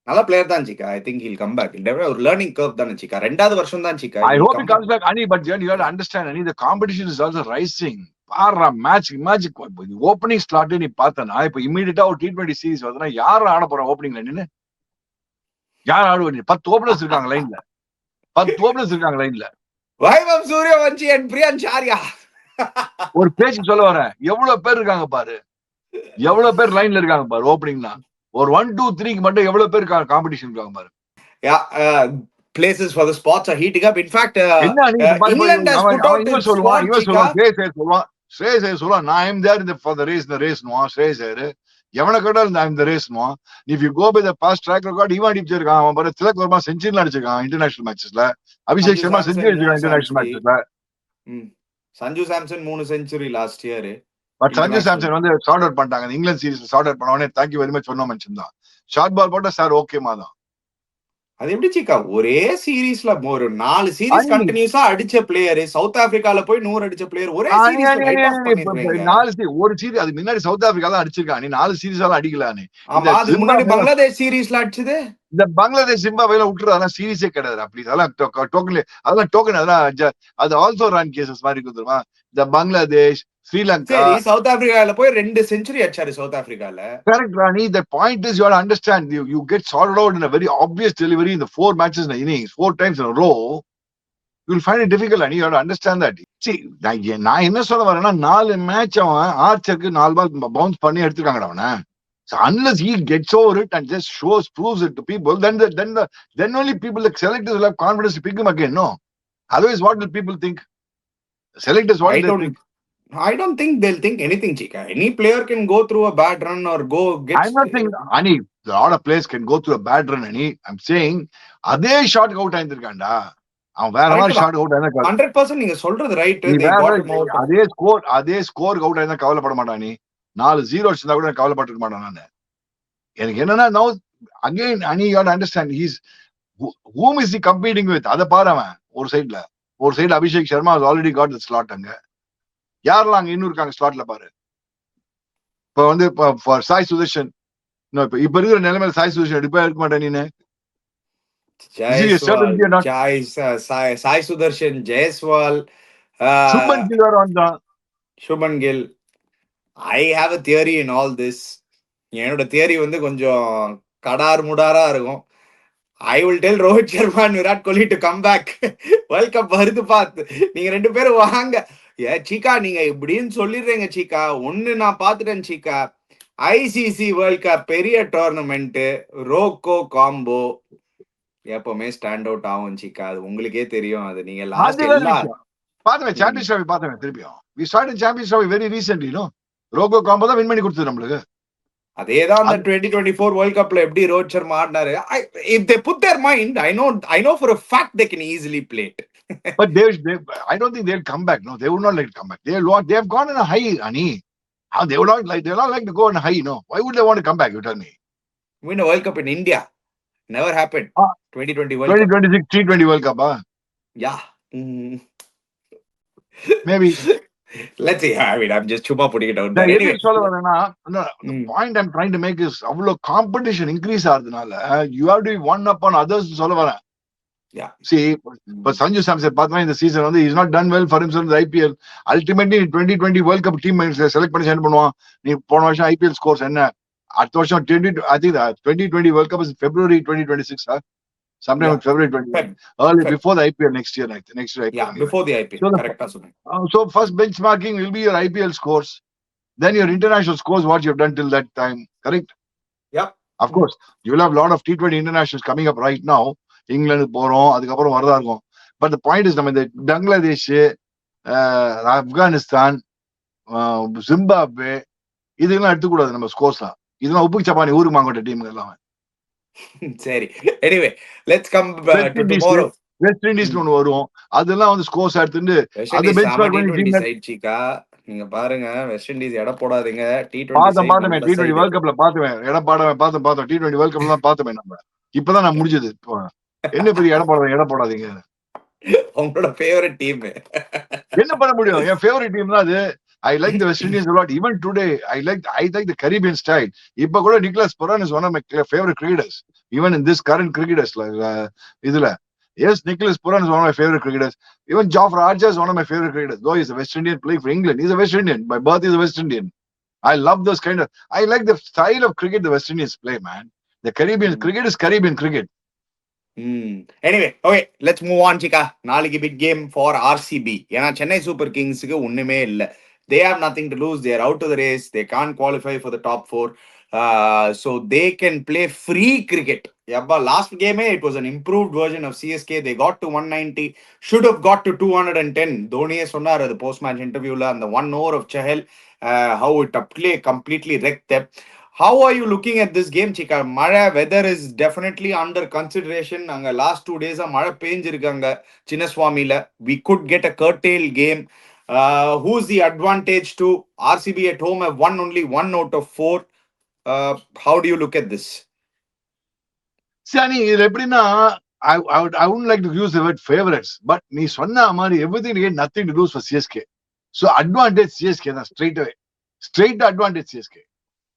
நல்ல பிளேயர் தான் Chika. I think he'll come back. ஒரு லேர்னிங் கர்வ் தான சிக்கா. ரெண்டாவது வருஷம் தான் Chika. I hope he comes back Ani, but you have to understand Ani, the competition is also rising. Para match opening slot நீ பார்த்தனா இப்ப இமீடியட்டா ஒரு T20 சீரிஸ் வருதுன்னா யார் ஆட போறா ஓப்பனிங்ல? நின்னு யார் ஆடுவா? 10 ஓபனர்ஸ் இருக்காங்க லைன்ல. 10 ஓபனர்ஸ் இருக்காங்க லைன்ல. வைபவ் சூரியவன்ஷி and பிரியன் சாரியா. ஒரு பேச்சுக்கு சொல்ல வரேன், எவ்வளவு பேர் இருக்காங்க பாரு, எவ்வளவு பேர் லைன்ல இருக்காங்க பாரு ஓப்பனிங்னா. ஒரு 1 2 3க்கு மட்டும் எவ்வளவு பேர் காம்படிஷன் இருக்காங்க பாரு. Places for the spots are heating up. In fact, England has put out its squad. Shreyas சொல்லுவான், நான் am there for the race no. Shreyas எவனை கேட்டாலும் I'm the race no. If you go by the past track record, இவன் அடிச்சிருக்கான். அவன் பாரு Tilak Varma century அடிச்சிருக்கான் international மேட்சஸ்ல. அபிஷேக் சர்மா செஞ்சுரி அடிச்சிருக்கான் இன்டர்நேஷனல் மேட்சஸ்ல. Sanju Samson 3 century last year. But Sanju Samson வந்து சார்ட் அவுட் பண்ணிட்டாங்க. இங்கிலாந்து சீரிஸ்ல சார்ட் அவுட் பண்ணவனே தேங்க்யூ வெரி மச் சொன்ன மனுஷன் தான். ஷார்ட் பால் போட்டா சார் ஓகேமா தான். அது எப்படி சிக்கா ஒரே சீரீஸ்ல ஒரு 4 சீரிஸ் கண்டினியூஸா அடிச்ச பிளேயர், சவுத் ஆப்பிரிக்கால போய் 100 அடிச்ச பிளேயர் ஒரே சீரிஸ்ல 4 ஒரு சீரிஸ். அது முன்னாடி சவுத் ஆப்பிரிக்கா தான் அடிச்சிருக்கான். நீ 4 சீரிஸால அடிக்கலானே. ஆமா, அதுக்கு முன்னாடி பங்களாதேஷ் சீரிஸ்ல அடிச்சது. இந்த பங்களாதேஷ் சிம்பாப்வேல விட்டுறது அதெல்லாம் சீரிஸே கிடையாது. அப்படி அதெல்லாம் டோக்கன் அதெல்லாம் அது ஆல்சோ ரன் கேசஸ் மாதிரி இருக்குதுமா. இந்த பங்களாதேஷ் ஸ்ரீலங்கா சவுத் ஆப்பிரிக்கால போய் 2 செஞ்சுரி அடிச்சாரு சவுத் ஆப்பிரிக்கால. Correct Rani, the point is you have to understand, you get sorted out in a very obvious delivery in the 4 matches in the innings 4 times in a row. You will find it difficult and you have to understand that. See, நான் என்ன சொல்ல வரேன்னா 4 match அவன் ஆர்ச்சருக்கு 4 பால் bounce பண்ணி எடுத்துருக்காங்கடா அவனை. So unless he gets over it and just proves it to people, then only people like selectors will have confidence to pick him again. No, otherwise what will people think? Selectors what will they think? I don't think they'll think anything, Chika. Any player can go through a bad run or get. I'm not saying Ani, a lot of players can go through a bad run. Ani, I'm saying அதே shot out ஆயிருக்கான்டா. அவன் வேற மாதிரி shot out ஆயிருக்கா. 100% நீங்க சொல்றது right. அதே score out ஆயிருந்தா கவலைப்பட மாட்டான். நீ 4-0 அடிச்சா கூட கவலைப்பட்டிருக்க மாட்டான். நான் எனக்கு என்னன்னா now again Ani, you have to understand whom is he competing with? அத பாரு. அவன் ஒரு சைடுல Abhishek Sharma has already got the slot. அங்க யாரெல்லாம் அங்க இன்னும் இருக்காங்க ஸ்லாட்ல பாரு. இப்ப வந்து சாய் சுதர்ஷன் இப்ப இருக்கிற நிலைமையில சாய் சுதர்ஷன் எடுப்பா இருக்க மாட்டேன். நீனு Sai Sudharsan, Jaiswal, Shubman Gill. I have a theory in all this. என்னோட தியரி வந்து கொஞ்சம் கடார் முடாரா இருக்கும். I will tell Rohit Sharma and Virat Kohli to come back. World cup வருது பார்த்து நீங்க 2 பேரும் வாங்க. சீக்கா நீங்க இப்படின்னு சொல்லிடுறீங்க சீக்கா. ஒண்ணு நான் பாத்துட்டேன் சீக்கா, ஐசிசி வேர்ல்ட் கப் பெரிய டோர்னமெண்ட் ரோக்கோ காம்போ எப்பவுமே ஸ்டாண்ட் அவுட் ஆகும் சீக்கா. அது உங்களுக்கே தெரியும். அது நீங்க லாஸ்ட் பாத்தேன் சாம்பியன்ஸ் ட்ராஃபி பாத்தேன் திருப்பியும். we started champions trophy very recently, no? Rocco combo தான் வின் பண்ணி கொடுத்தது நம்மளுக்கு. அதேதான் அந்த 2024 வேர்ல்ட் கப்ல எப்படி Rohit Sharma ஆடினாரு. if they put their mind, I know for a fact they can easily play it. But I don't think they'll come back. No, they would not like to come back. They have gone in a high, Ani. They would not like to go in a high. No, why would they want to come back? You tell me. Win a World Cup in India never happened. 2020 World 2026 T20 World Cup. Yeah. Maybe. Let's see. I mean, I'm just putting it out there. Anyway, the point I'm trying to make is avlo competition increase ஆகுதுனால you have to be one up on others சொல்ல வரேன். Yeah. See, but Sanju Samson பாத்தா இந்த season வந்து he's not done well for himself in the IPL. Ultimately 2020 World Cup team select பண்ணி send பண்ணுவான். நீ போன வருஷம் IPL scores என்ன அடுத்த வருஷம் 2020 World Cup is February 2026, huh? Sometime Yeah. in February 20, Feb. early Feb. before the IPL next year IPL. Yeah, anyway. before the IPL. So Correct. Soneng. so first benchmarking will be your IPL scores, then your international scores, what you've done till that time, correct? Yep. Of course, you will have a lot of T20 internationals coming up right now. England போறோம், அதுக்கப்புறம் வரதா இருக்கும். But the point is, நம்ம இந்த Bangladesh, Afghanistan, Zimbabwe இதெல்லாம் எடுத்துக்கூடாது நம்ம ஸ்கோர்ஸ்லாம். இதெல்லாம் உப்பு சப்பானி ஊருக்கு மாங்கோட்ட டீம் எல்லாம். சரி. Anyway, let's come to tomorrow. West Indies ஒன்று வரும், அதெல்லாம் வந்து ஸ்கோர்ஸ் எடுத்துட்டு வெஸ்ட் அது இண்டீஸ் பெஞ்ச்மார்க் பண்ணி T20 டீம் சைட் சீக்கா. நீங்க பாருங்க, வெஸ்ட் இண்டீஸ் எடை போடாதீங்க. T20 பார்த்தேன் சைடு நல்ல T20 சைடு. வேர்ல்ட் கப்ல பார்த்தேன், பார்த்தோம் T20 வேர்ல்ட் கப்ல தான் பார்த்தோமே நம்ம. இப்பதான் நான் முடிஞ்சது. என்ன பெரிய எடை போடாதீங்க. உங்களோட ஃபேவரட் டீம். என்ன பண்ண முடியும்? என் ஃபேவரட் டீம் தான் அது. I like the West Indies a lot. Even today, I like the Caribbean style. இப்ப கூட Nicholas Puran is one of my favorite cricketers. Even in this current cricketers, இதுல. Yes, Nicholas Puran is one of my favorite cricketers. Even Jofra Archer is one of my favorite cricketers. Though he's a West Indian playing for England. He's a West Indian. By birth, he's a West Indian. I love those kind of. I like the style of cricket the West Indians play, man. The Caribbean cricket is Caribbean cricket. Anyway, okay, let's move on, Chika. நாளைக்கு big game for RCB. ஏன்னா Chennai super கிங்ஸுக்கு ஒண்ணுமே இல்ல. They have nothing to lose. They are out of the race. They can't qualify for the top 4. So they can play free cricket. Yeah, last game it was an improved version of CSK. They got to 190. Should have got to 210. Dhoni சொன்னார் the post-match interviewல அந்த 1 over of Chahal, how it completely wrecked them. How are you looking at this game, Chika? Mara weather is definitely under consideration. Anga last 2 days mara penjirukanga Chinnaswamila. We could get a curtail game. Who's the advantage to RCB at home? Have won only 1 out of 4. How do you look at this? Sani, இது எப்படின்னா, I wouldn't like to use the word favorites, but நீ சொன்ன மாதிரி everything to get nothing to lose for CSK. So advantage CSK தான் straight away. Straight advantage CSK.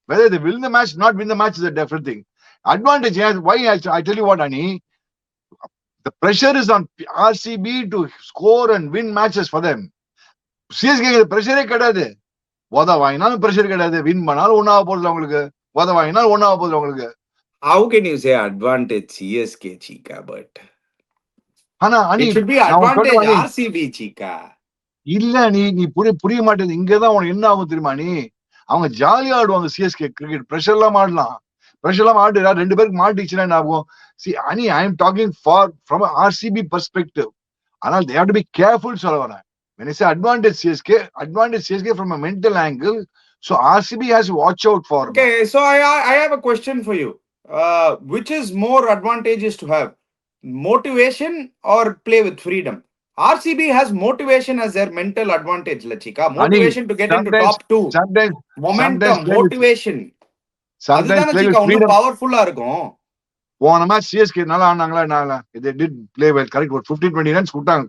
Whether they win the match, not win the match is a different thing. Advantage, why I tell you what, Ani, the pressure is on RCB to score and win matches for them. CSK pressure கிடையாது. வத வாங்கினாலும் pressure கிடையாது. Win பண்ணாலும் ஒண்ணாக போகுது அவங்களுக்கு. வத வாங்கினாலும் ஒண்ணாக போகுது அவங்களுக்கு. How can you say advantage CSK, Chika? But ஆனா அனி, it should be advantage RCB, Chika. இல்ல, நீ புரிய மாட்டேங்குது. இங்கதான் உனக்கு என்ன ஆகும் தெரியுமா? நீ அவங்க ஜாலியா ஆடுவாங்க சிஎஸ்கே கிரிக்கெட். ப்ரெஷர் எல்லாம் ஆடலாம், ப்ரெஷர் எல்லாம் ஆடு. 2 பேருக்கு மாட்டிச்சுன்னா என்ன ஆகும்? அனி, I am talking from RCB perspective. ஆனால் they have to be careful சொல்ல வரேன். When I say advantage CSK from a mental angle. So RCB has to watch out for. Okay, so I have a question for you. Which is more advantageous to have? Motivation or play with freedom? RCB has motivation as their mental advantage, Chika. Motivation to get into top 2. Sometimes momentum, motivation. Sometimes play with freedom. Powerful ah irukum. போன match CSK நல்லா ஆனாங்களா? They did play well, correct. 15-20 runs விட்டாங்க,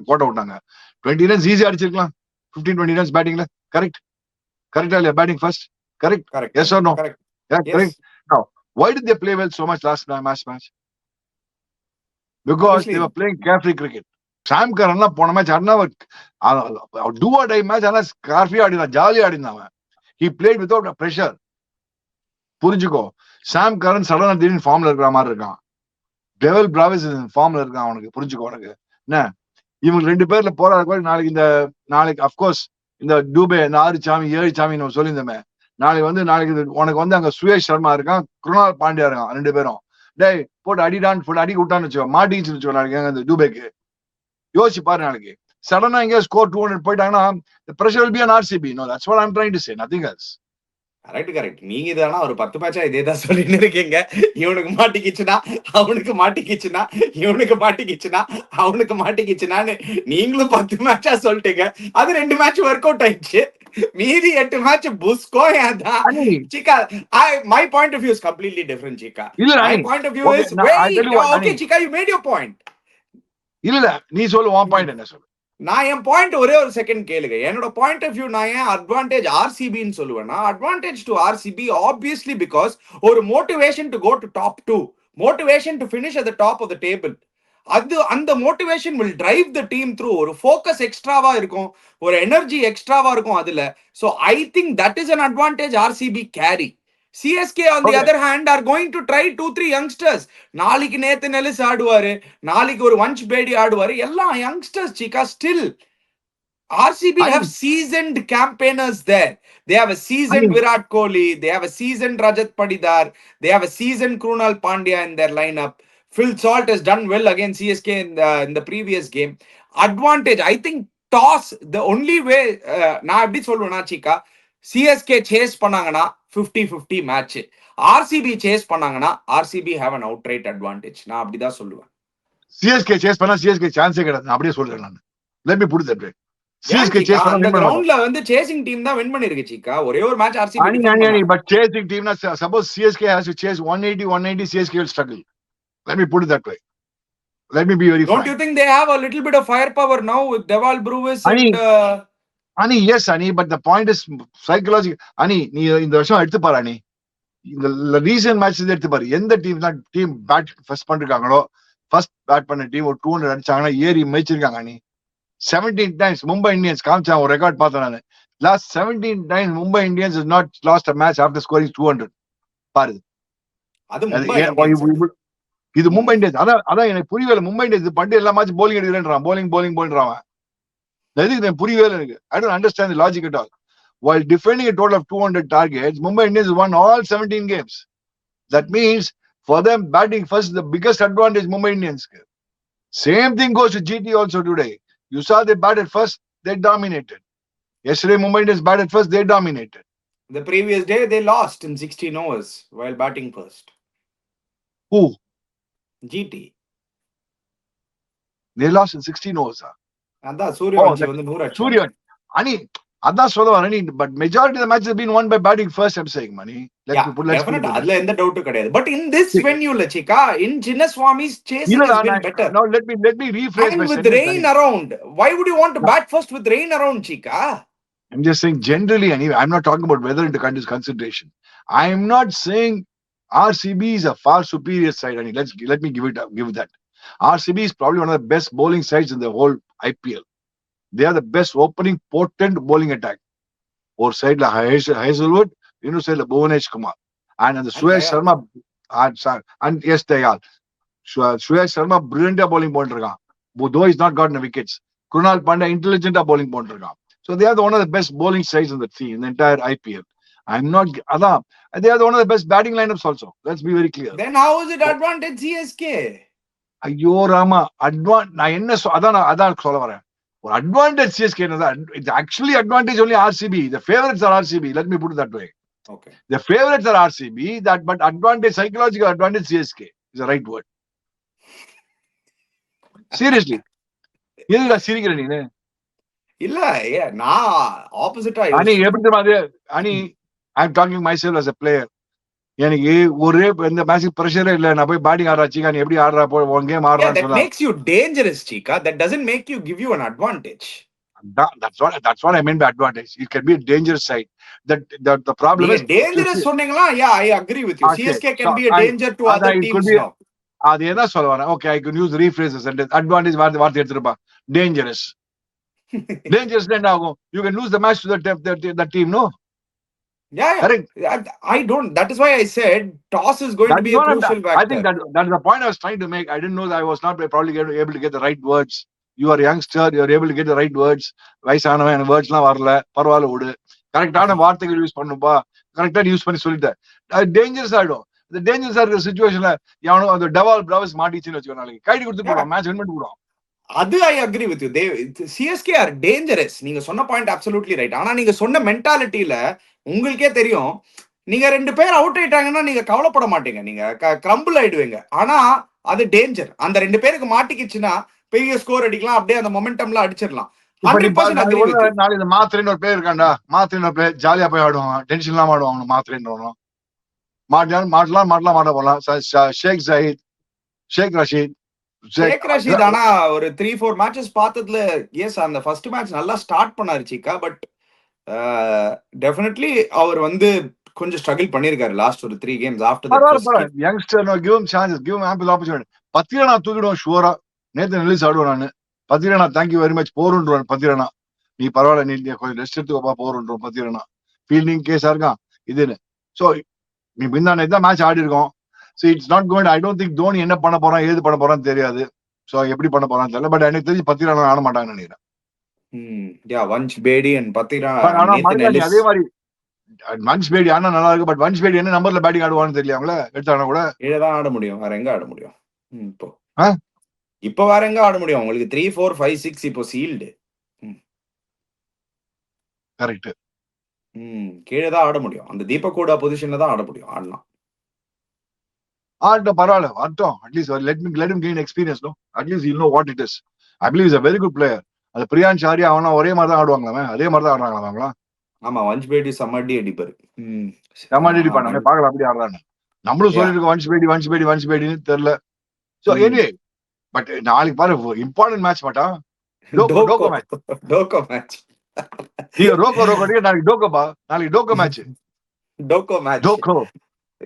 கோட்டை விட்டாங்க. 20 runs ஈஸியா அடிச்சிருக்கலாம். 15-20 runs பேட்டிங்ல. Correct இல்லையா? Batting first. Correct. Yes or no? Correct. Yeah, yes. Correct. Now, why did they play well so much last match? Because obviously, they were playing carefree cricket. சாம் கரன்லாம் போன match ஆடினா two or die match, ஆனா கார்ஃபியா ஆடினா, ஜாலியா ஆடினா. He played without a pressure. புரிஞ்சுக்கோ, சாம் கரன் சடனா திடீர்னு ஃபார்ம்ல இருக்கிற மாதிரி இருக்கான். டெவல் பிராவிஸ் ஃபார்ம்ல இருக்கான். அவனுக்கு புரிஞ்சுக்கோ. உனக்கு என்ன, இவங்க 2 பேர்ல போராட நாளைக்கு அப்கோர்ஸ் இந்த டூபே, இந்த 6 சாமி 7 சாமி நம்ம சொல்லியிருந்தோமே, நாளைக்கு உனக்கு அந்த சுயேஷ் சர்மா இருக்கான், குருணால் பாண்டியா இருக்கான். 2 பேரும் டேய் போட்டு அடி விட்டான்னு வச்சுக்கோ, மாட்டின்னு வச்சுக்கோ. நாளைக்கு அந்த டூபேக்கு யோசிச்சு பாரு. நாளைக்கு சடனா எங்க ஸ்கோர் 200 போயிட்டாங்கன்னா, the pressure will be on RCB. No, that's what I'm trying to say, nothing else. Correct. நீங்க இதானா ஒரு 10 மேட்சா இதே தான் சொல்லிட்டு இருக்கீங்க. இவனுக்கு மாட்டிக்கிச்சுனா அவனுக்கு மாட்டிக்கிச்சுனா, இவனுக்கு மாட்டிக்கிச்சுனா அவனுக்கு மாட்டிக்கிச்சுனான்னு நீங்களும் 10 மேட்சா சொல்லிட்டீங்க. அது 2 மேட்ச் ஒர்க் அவுட் ஆயிடுச்சு. மீதி 8 match புஸ்கோ. Chika, my point of view is completely different, Chika. My point of view is okay, Chika, you made your point. இல்ல, நீ சொல்லு உன் பாயிண்ட் என்ன சொல்லு. நான் என் பாயிண்ட் ஒரே ஒரு செகண்ட் கேளுங்க. என்னோட பாயிண்ட் ஆஃப் வியூ நான் ஏன் அட்வான்டேஜ் ஆர்சிபின்னு சொல்லுவேன்னா, advantage to RCB obviously because ஒரு motivation to go to top 2, motivation to finish at the top of the table. அந்த motivation will drive the team through. ஒரு ஃபோக்கஸ் எக்ஸ்ட்ராவா இருக்கும், ஒரு எனர்ஜி எக்ஸ்ட்ராவா இருக்கும் அதுல. So I think that is an advantage RCB carry. CSK on the Okay. other hand are going to try 2-3 youngsters. நாளைக்கு Nathan Ellis ஆடுவாரு, நாளைக்கு ஒரு வன்ஷ் பேடி ஆடுவாரு, எல்லாம் youngsters chica still. RCB have seasoned campaigners there. They have a seasoned Virat Kohli, they have a seasoned Rajat Patidar, they have a seasoned Krunal Pandya in their lineup. Phil Salt has done well against CSK in the previous game. Advantage, I think toss, the only way, நான் எப்படி சொல்லுவேன்னா சிக்கா, CSK chase பண்ணாங்கன்னா 50-50 match, RCB chase பண்ணாங்கன்னா RCB have an outright advantage. நான் அப்படிதான் சொல்லுவேன். CSK chase பண்ணா CSK சான்ஸே கிடையாது, நான் அப்படியே சொல்றேன் நான். Let me put it that way. CSK chase பண்ணா அந்த கிரவுண்ட்ல வந்து சேசிங் டீம் தான் வின் பண்ணிருக்கு சிக்கா. ஒரே ஒரு match RCB but chasing team na, suppose CSK has to chase 180 CSK will struggle. Let me put it that way. Let me be very frank. Don't you think they have a little bit of firepower now with Deval Brewis and Ani, yes Ani, but the point is psychological. Ani, நீ இந்த வருஷம் எடுத்து பாரு Ani, இந்த recent matches எடுத்து பாரு, எந்த team தான் டீம் பேட் ஃபர்ஸ்ட் பண்ணிருக்காங்களோ, ஃபர்ஸ்ட் பேட் பண்ண டீம் ஒரு 200 அடிச்சாங்கன்னா ஏறி மேய்ச்சிருக்காங்க Ani. 17 times Mumbai Indians காமிச்சா ஒரு ரெக்கார்ட் பார்த்தேன் நான். Last 17 times Mumbai Indians has not lost a match after scoring 200. பாரு, அது மும்பை, இது மும்பை இந்தியன்ஸ். அதான் எனக்கு புரியவே. மும்பை இந்தியன்ஸ் பண்டு எல்லா மேட்ச் bowling எடுக்கிறேன்றான், bowling எதுக்கு புரியவே எனக்கு. I don't understand the logic at all. While defending a total of 200 targets, Mumbai Indians won all 17 games. That means for them batting first is the biggest advantage Mumbai Indians. Same thing goes to GT also today. You saw they batted first, they dominated. Yesterday Mumbai Indians batted first, they dominated. The previous day they lost in 16 overs while batting first. Who? GT. They lost in 16 overs. அதான் சூரியவன்ஷி வந்து 100 அடிச்சான். சூரியன் அனி அதான் சொல்ல வரேன். But majority of the matches been won by batting first, I'm saying money. Definitely அதுல எந்த டவுட் கிடையாது. But in this venue la chika, in Chinnaswamy's chasing has been better. Now let me rephrase my with rain around, why would you want to bat first with rain around, chika? I'm just saying generally anyway. I'm not talking about weather into consideration. I'm not saying RCB is a far superior side. I mean, let me give it that. RCB is probably one of the best bowling sides in the whole IPL. They are the best opening potent bowling attack. Or side la Hazelwood, side la Bhuvanesh Kumar, and the Suyash Sharma, and yes they are. Suyash Sharma brilliant bowling bowler. Though he's not gotten wickets. Krunal Pandya intelligent bowling bowler. So they are one of the best bowling sides in the team in the entire IPL. They are one of the best batting lineups also. Let's be very clear. Then how is it advantage CSK? ஐயோ ராமா, நான் என்ன அதான் சொல்ல வரேன். ஒரு advantage CSK it's actually advantage only RCB. The favorites are RCB. Let me put it that way. Okay. The favorites are RCB, but advantage, psychological advantage CSK is the right word. Seriously. எதுடா சிரிக்கிற நீ? இல்ல நான் ஆப்போசிட்டா அனி எப்படி தெரியுமா அனி, I'm talking myself as a player. எனக்கு ஒரே இந்த மேட்ச் பிரஷரே இல்ல, நான் போய் பேட்டிங் ஆடுறா சீக்கா, நீ எப்படி ஆடுறா போ ஒன் கேம் ஆடுறான்னு that makes you dangerous, Chika. That doesn't make you give you an advantage. That's what I mean by advantage. It can be a dangerous side. The problem is dangerous சொன்னீங்களா? Yeah, I agree with you. Okay. CSK can be a danger to other teams now. அது என்ன சொல்ல வரேன்? Okay, I can use rephrases and advantage வார்த்தை எடுத்துருப்பா. Dangerous. Dangerous என்ன ஆகும்? You can lose the match to the team, no? Yeah. I don't. That is why I said toss is going to be a crucial factor. I think that's the point I was trying to make. I didn't know that I was not probably able to get the right words. You are a youngster. You are able to get the right words. வயசானவன் வேர்ட்ஸ்லாம் வரல, பரவாயில்ல விடு. கரெக்டான வார்த்தைகள் use பண்ணுப்பா, கரெக்டா use பண்ணி சொல்லிட்டேன். Dangerous ஆயிடும். இந்த டேஞ்சரஸா இருக்கிற சிச்சுவேஷன்ல எவனோ அந்த டெவால் பிரவஸ் மாட்டிச்சுன்னு வச்சுக்கோ, நாளைக்கு கைடி கொடுத்து போடுவான், மேட்ச் வின் பண்ணி போடுவான். அது I agree with you. CSK are dangerous. நீங்க சொன்ன பாயிண்ட் absolutely right. ஆனா நீங்க சொன்ன மென்டாலிட்டியில உங்களுக்கே தெரியும், நீங்க 2 பேர் அவுட் ஆயிட்டாங்கன்னா நீங்க கவலைப்பட மாட்டீங்க, நீங்க கிரம்பிள் ஆயிடுவீங்க. ஆனா அது டேஞ்சர். அந்த 2 பேருக்கு மாட்டிக்கிச்சுன்னா பெரிய ஸ்கோர் அடிக்கலாம், அப்படியே அந்த மொமெண்டம்ல அடிச்சிடலாம். 100% agree with you. நாளை இந்த மாத்திரைன்னு ஒரு பேர் இருக்காண்டா, மாத்திரைன்னு ஒரு பேர் ஜாலியா போய் ஆடுவாங்க, டென்ஷன் எல்லாம் ஆடுவாங்க. மாத்திரைன்னு மாட்டலாம் மாட்ட போலாம். ஷேக் ஜஹீத், ஷேக் ரஷீத். ஆனா ஒரு 3-4 மேட்சஸ் பார்த்ததுல எஸ் அந்த ஃபர்ஸ்ட் மேட்ச் நல்லா ஸ்டார்ட் பண்ணாரு சீக்கா. பட் டெஃபினெட்லி அவர் வந்து கொஞ்சம் ஸ்ட்ரகிள் பண்ணிருக்காரு லாஸ்ட் ஒரு 3 games after that. Youngster no give him chances, give him ample opportunity. Pathirana தூக்கிடுவோம் ஷூரா. நேத்து ரிலீஸ் ஆடுவேன் நானு. Pathirana thank you very much போறேன்றான். பத்திரனா நீ பரவாயில்ல, நீ கொஞ்சம் ரெஸ்ட் எடுத்துக்கோப்பா போறேன்றோம். பத்திரனா ஃபீல்டிங் கேஸா இருக்கான் இதுன்னு. ஸோ நீ முந்தா தான் மேட்ச் ஆடி இருக்கோம். So it's not going. I don't think Dhoni என்ன பண்ண போறான் ஏது பண்ண போறான்னு தெரியாது. ஸோ எப்படி பண்ண போறான்னு தெரியல. பட் எனக்கு தெரிஞ்சு 10 ரன் ஆட மாட்டாங்கன்னு நினைக்கிறேன். வன்ஷ் பேடி அண்ட் பத்திரா ஆனா நேத்தன் மறுநாள் எலிஸ். அதே மாதிரி வன்ஷ் பேடி ஆனா நல்லா இருக்கு. பட் வன்ஷ் பேடி என்ன நம்பர்ல பேட்டிங் ஆடுவான்னு தெரியல. அவங்கள எடுத்தானா கூட கீழதான் ஆட முடியும், வேற எங்க ஆட முடியும் இப்போ? ஆ? இப்ப வேற எங்க ஆட முடியும் உங்களுக்கு? 3, 4, 5, 6 இப்போ சீல்டு. கரெக்ட். கீழதான் ஆட முடியும். அந்த தீபக் கூடா பொசிஷன்ல தான் ஆட முடியும். ஆடலாம். ஆட்டம் பரவாயில்ல, ஆட்டம். அட்லீஸ்ட் let him gain experience, no? At least he'll know what it is. I believe he's a very good player. அந்த பிரியான் ஷாரி அவனா ஒரே மாதிரி தான் ஆடுவாங்களா? அதே மாதிரி தான் ஆடுறாங்களா அவங்களா? ஆமா, வன்ஷ் பேடி சம்மடி அடிப்பாரு. சமாளிடி பண்ணாங்க, பார்க்கலாம் அப்படி ஆடுறாங்க. நம்மளும் சொல்லிட்டு இருக்கோம் வன்ஷ் பேடின்னு தெரியல. சோ எனிவே, பட் நாளைக்கு பாரு இம்பார்ட்டன்ட் மேட்ச் மாட்டா. டோகோ மேட்ச். டோகோ மேட்ச். நீங்க ரோகோ நாளைக்கு டோகோபா. நாளைக்கு டோகோ மேட்ச். டோகோ மேட்ச்.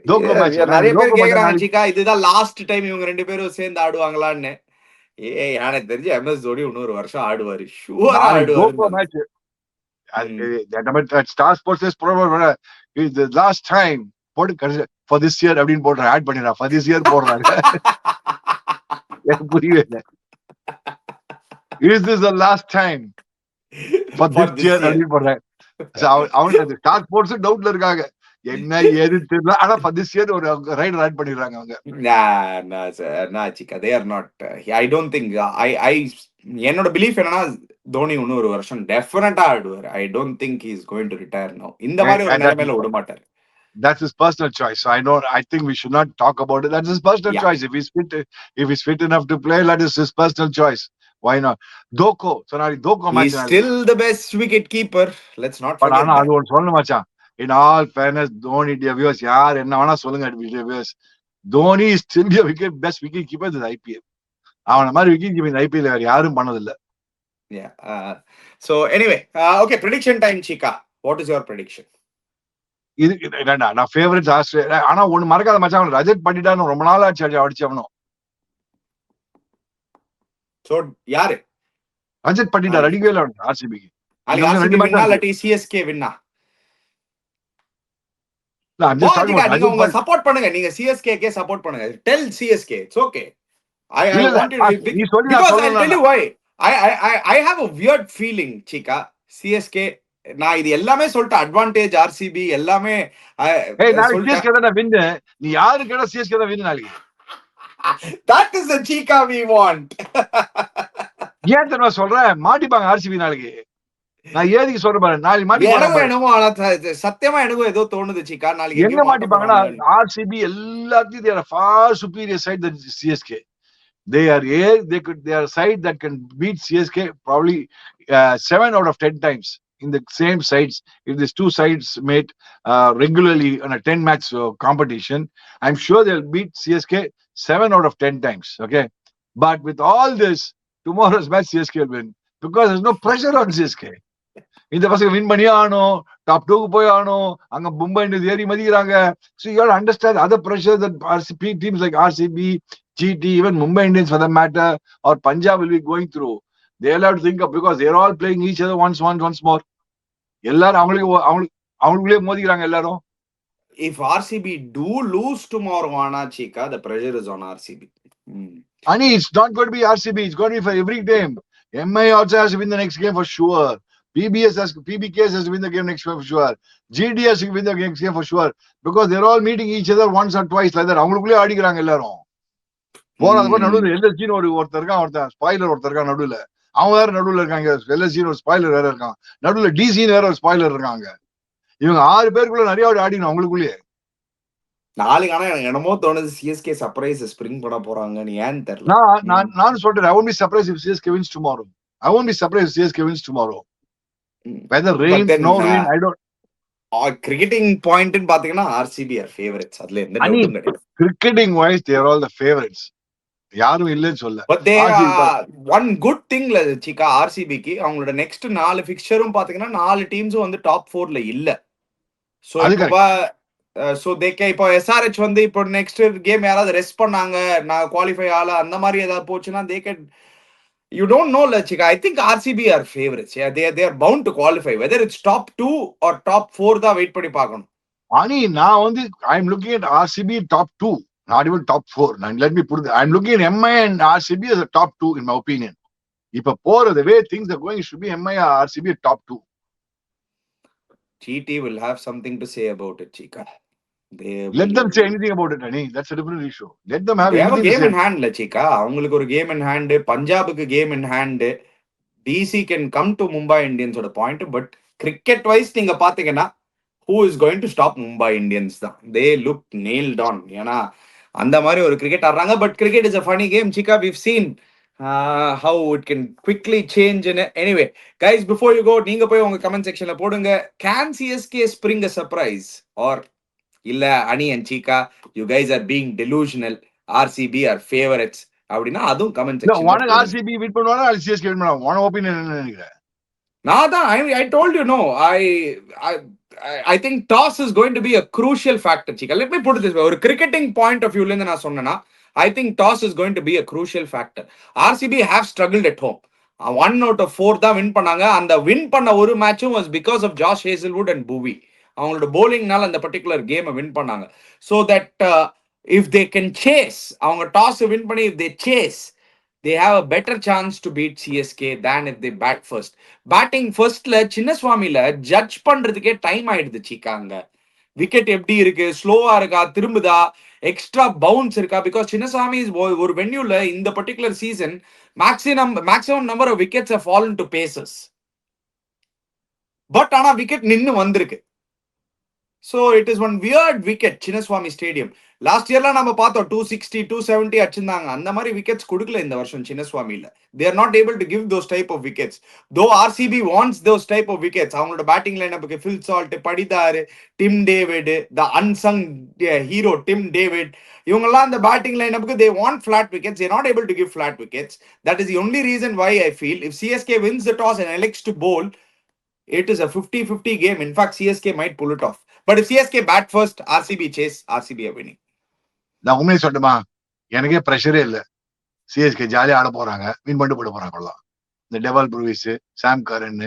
டோகோ மேட்ச். நிறைய பேர் கேக்குறாங்க சிக்கா, இதுதான் லாஸ்ட் டைம் இவங்க 2 பேரும் சேர்ந்து ஆடுவாங்களான்னு. எனக்கு தெரிஞ்சு MS தோனி இன்னொரு வருஷம் ஆடுவாரு. ஷூரா ஆடுவாரு. டோகோ match. Star Sports is the last time போட்டு for this year அப்படின்னு போடுற ஆட் பண்ணிடா. for this year போடுறாங்க. எனக்கு புரியவே இல்லை. is this the last time for this year அப்படின்னு போடுறாங்க. அவங்க ஸ்டார் ஸ்போர்ட்ஸ் டவுட்ல இருக்காங்க, என்ன ஏது தெரியல. ஆனா for this year ஒரு ரைடர் ஆட் பண்ணிடுறாங்க அவங்க. they are not. I don't think என்னோட பிலீஃப் என்னன்னா தோனி இன்னொரு வருஷம் டெஃபினட்டா ஆடுவார். I don't think he is going to retire now. இந்த மாதிரி ஒரு நிலைமையில விட மாட்டார். That's his personal choice. So I think we should not talk about it. That's his personal choice. If he's fit enough to play, that is his personal choice. Why not? Doko. So now Doko match. He's still the best wicket keeper. Let's not forget. ஆனா அது ஒன்னு சொல்லணும் மச்சான். In all fairness, Dhoni viewers, யார் என்ன வேணா சொல்லுங்க viewers. Dhoni is still the best wicket keeper in the IPL. அவன மாதிரி wicket keeper in IPL வேற யாரும் பண்ணது இல்ல. Yeah. So anyway, okay, prediction time Chika. What is your prediction? இது நான் ஃபேவரட் ஆஸ்திரேலியா. ஆனா ஒன்னு மறக்காத மச்சான், ரஜத் பண்டிடான்னு ரொம்ப நாள் ஆச்சு அடிச்சவனும். So யாரு? ரஜத் பண்டிடா அடிக்கவே இல்ல ஆர்சிபிக்கு. இல்லாட்டி சிஎஸ்கே வின்னா. நீங்க உங்க சப்போர்ட் பண்ணுங்க. நீங்க சிஎஸ்கேக்கே சப்போர்ட் பண்ணுங்க. Tell CSK it's okay. I want you to because I'll tell you why. I have a weird feeling Chika. CSK நான் இது எல்லாமே சொல்லிட்டு அட்வான்டேஜ் RCB எல்லாமே CSK தான் வின். நீ யாரு கேட்டா CSK தான் வின் நாளைக்கு. That is the Chika we want. ஏன் தெரியுமா சொல்றேன்? மாட்டிப்பாங்க RCB நாளைக்கு. நான் ஏதிக்கு சொல்றேன் பாரு, நாளைக்கு மாட்டிப்பாங்க. சத்தியமா எனக்கு ஏதோ தோணுது Chika. நாளைக்கு எங்க மாட்டிப்பாங்கன்னா RCB எல்லாத்தையும் they are far superior side than CSK. They are a side that can beat CSK probably 7 out of 10 times in the same sides. If these two sides meet regularly on a 10 match competition, I'm sure they'll beat CSK 7 out of 10 times. Okay, but with all this, tomorrow's match CSK will win because there's no pressure on CSK. இந்த பசங்க win பண்ணி ஆகணும், top 2 போய் ஆகணும், அங்க Mumbai Indians ஏறி மதிக்கிறாங்க. So you have to understand other pressure that RCB teams like RCB, GT, even Mumbai Indians for that matter, or Punjab will be going through. They'll have to think of, because they're all playing each other once more. எல்லாரும் அவங்களுக்குள்ளே மோதிக்கிறாங்க எல்லாரும். If RCB do lose tomorrow, Chika, the pressure is on RCB. And it's not going to be RCB. It's going to be for every game. MI also has to win the next game for sure. PBKS has to win the game next game for sure. GD has to win the next game for sure. Because they're all meeting each other once or twice like that. அவங்களுக்குள்ளே ஆடிக்கிறாங்க எல்லாரும். போறது கூட நடுவில் LSG ஒருத்தர் இருக்கான், spoiler ஒருத்தர் இருக்கான் நடுவில். அவன் வேற நடுவில் இருக்காங்க. LSG ஒரு ஸ்பாயிலர் வேற இருக்கான் நடுவில். DC வேற ஒரு ஸ்பாயிலர் இருக்காங்க. இவங்க 6 பேருக்குள்ள நிறைய ஆடிக்கணும் அவங்களுக்குள்ளேயே. நாளைக்கு ஆனா எனக்கு என்னமோ தோணுது CSK சர்ப்ரைஸ் ஸ்ப்ரிங் பண்ண போறாங்கன்னு. ஏன்னு தெரியல. நான் சொல்றேன், I won't be surprised if CSK wins tomorrow. I won't be surprised if CSK wins tomorrow. Whether rain, no rain, I don't. Cricketing point ன்னு பாத்தீங்கன்னா RCB are favorites. அதுல எந்த டவுட்டும் கிடையாது. Cricketing wise they are all the favorites. யாரும் இல்லன்னு சொல்ல. But they one good thing Chika RCB க்கு அவங்களோட நெக்ஸ்ட் 4 ஃபிக்சரும் பாத்தீங்கன்னா 4 டீம்ஸும் வந்து டாப் 4ல இல்ல. சோ இப்போ SRH வந்து இப்போ நெக்ஸ்ட் கேம் யாராவது ரெஸ்ட் பண்ணாங்க, நான் குவாலிஃபை ஆல அந்த மாதிரி ஏதாவது போச்சுன்னா they can. You don't know, Chika. I think RCB are favorites. Yeah, they are bound to qualify. Whether it's top 2 or top 4 தான் வெயிட் பண்ணி பார்க்கணும். Ani, நான் வந்து I'm looking at RCB top 2, not even top 4. And let me put it, I'm looking at MI and RCB as a top 2 in my opinion. இப்ப போற the way things are going, it should be MI or RCB at top 2. GT will have something to say about it, Chika. They Let them say will. anything about it, Ani. That's a different issue. Let them have They have a anything to game say. in hand, Chika. அவங்களுக்கு ஒரு game in hand, பஞ்சாபுக்கு game in hand. DC can come to Mumbai இந்தியன்ஸோட point. But cricket wise நீங்க பாத்தீங்கன்னா who is going to stop Mumbai Indians தான். They look nailed on. ஏன்னா அந்த மாதிரி ஒரு கிரிக்கெட் ஆடுறாங்க. But cricket is a funny game, Chika. We've seen how it can quickly change. Anyway, guys, before you go, நீங்க போய் உங்க கமெண்ட் செக்ஷன்ல போடுங்க. Can CSK spring a surprise? Or இல்ல Ani and Chika, you guys are being delusional, RCB are favourites அப்படின்னா அதுவும் comment No, செக்ஷன்ல உனக்கு RCB வின் பண்ணுவாரா அல்லது CSK வின் பண்ணுவாங்க? உன ஒபினியன் என்ன நினைக்கிறேன்? நான் தான் I told you no, I think toss is going to be a crucial factor, Chika. Let me put this way. ஒரு கிரிக்கெட்டிங் பாயிண்ட் ஆஃப் வியூல இருந்து நான் சொன்னேன்னா I think toss is going to be a crucial factor. RCB have struggled at home. 1 out of 4 தான் win பண்ணாங்க. அந்த win பண்ண ஒரு மேட்சும் was because of Josh Hazelwood and Bhuvi. அவங்களோட bowlingனால அந்த பர்டிகுலர் கேமை வின் பண்ணாங்க. So that if they can chase, அவங்க டாஸ் வின் பண்ணி if they chase, they have a better chance to beat CSK than if they bat first. Batting firstல சின்னசுவாமில judge பண்றதுக்கே time ஆயிடுது சீக்காங்க. விக்கெட் எப்படி இருக்கு, ஸ்லோவா இருக்கா, திரும்புதா, எக்ஸ்ட்ரா பவுன்ஸ் இருக்கா? பிகாஸ் சின்னசாமி ஒரு வென்யூல இந்த particular season maximum number of wickets have fallen to pacers. But ஆனா விக்கெட் நின்னு வந்திருக்கு. So it is one weird wicket Chinnaswamy stadium. Last இயர்லாம் நம்ம பார்த்தோம் 260 270 அடிச்சிருந்தாங்க. அந்த மாதிரி விக்கெட்ஸ் கொடுக்கல இந்த வருஷம் சின்னசுவாமியில. They are not able to give those type of wickets. Though RCB wants those type of wickets. அவங்களோட பேட்டிங் லைனப்புக்கு Phil Salt, Patidar, Tim David, the unsung hero Tim David, இவங்கெல்லாம் அந்த பேட்டிங் லைனப்புக்கு they want flat wickets. They are not able to give flat wickets. That is the only reason why I feel if CSK wins the toss and elects to bowl, it is a 50-50 game. In fact, CSK might pull it off. But if CSK bat first, RCB chase, RCB are winning. நான் உண்மையை சொல்லட்டுமா, எனக்கே ப்ரெஷரே இல்ல. CSK ஜாலியா ஆட போறாங்க, win பண்ணிட்டு போட போறாங்க. அவ்வளவுதான். இந்த டெவால் ப்ரூவிஸ், சாம் கரன்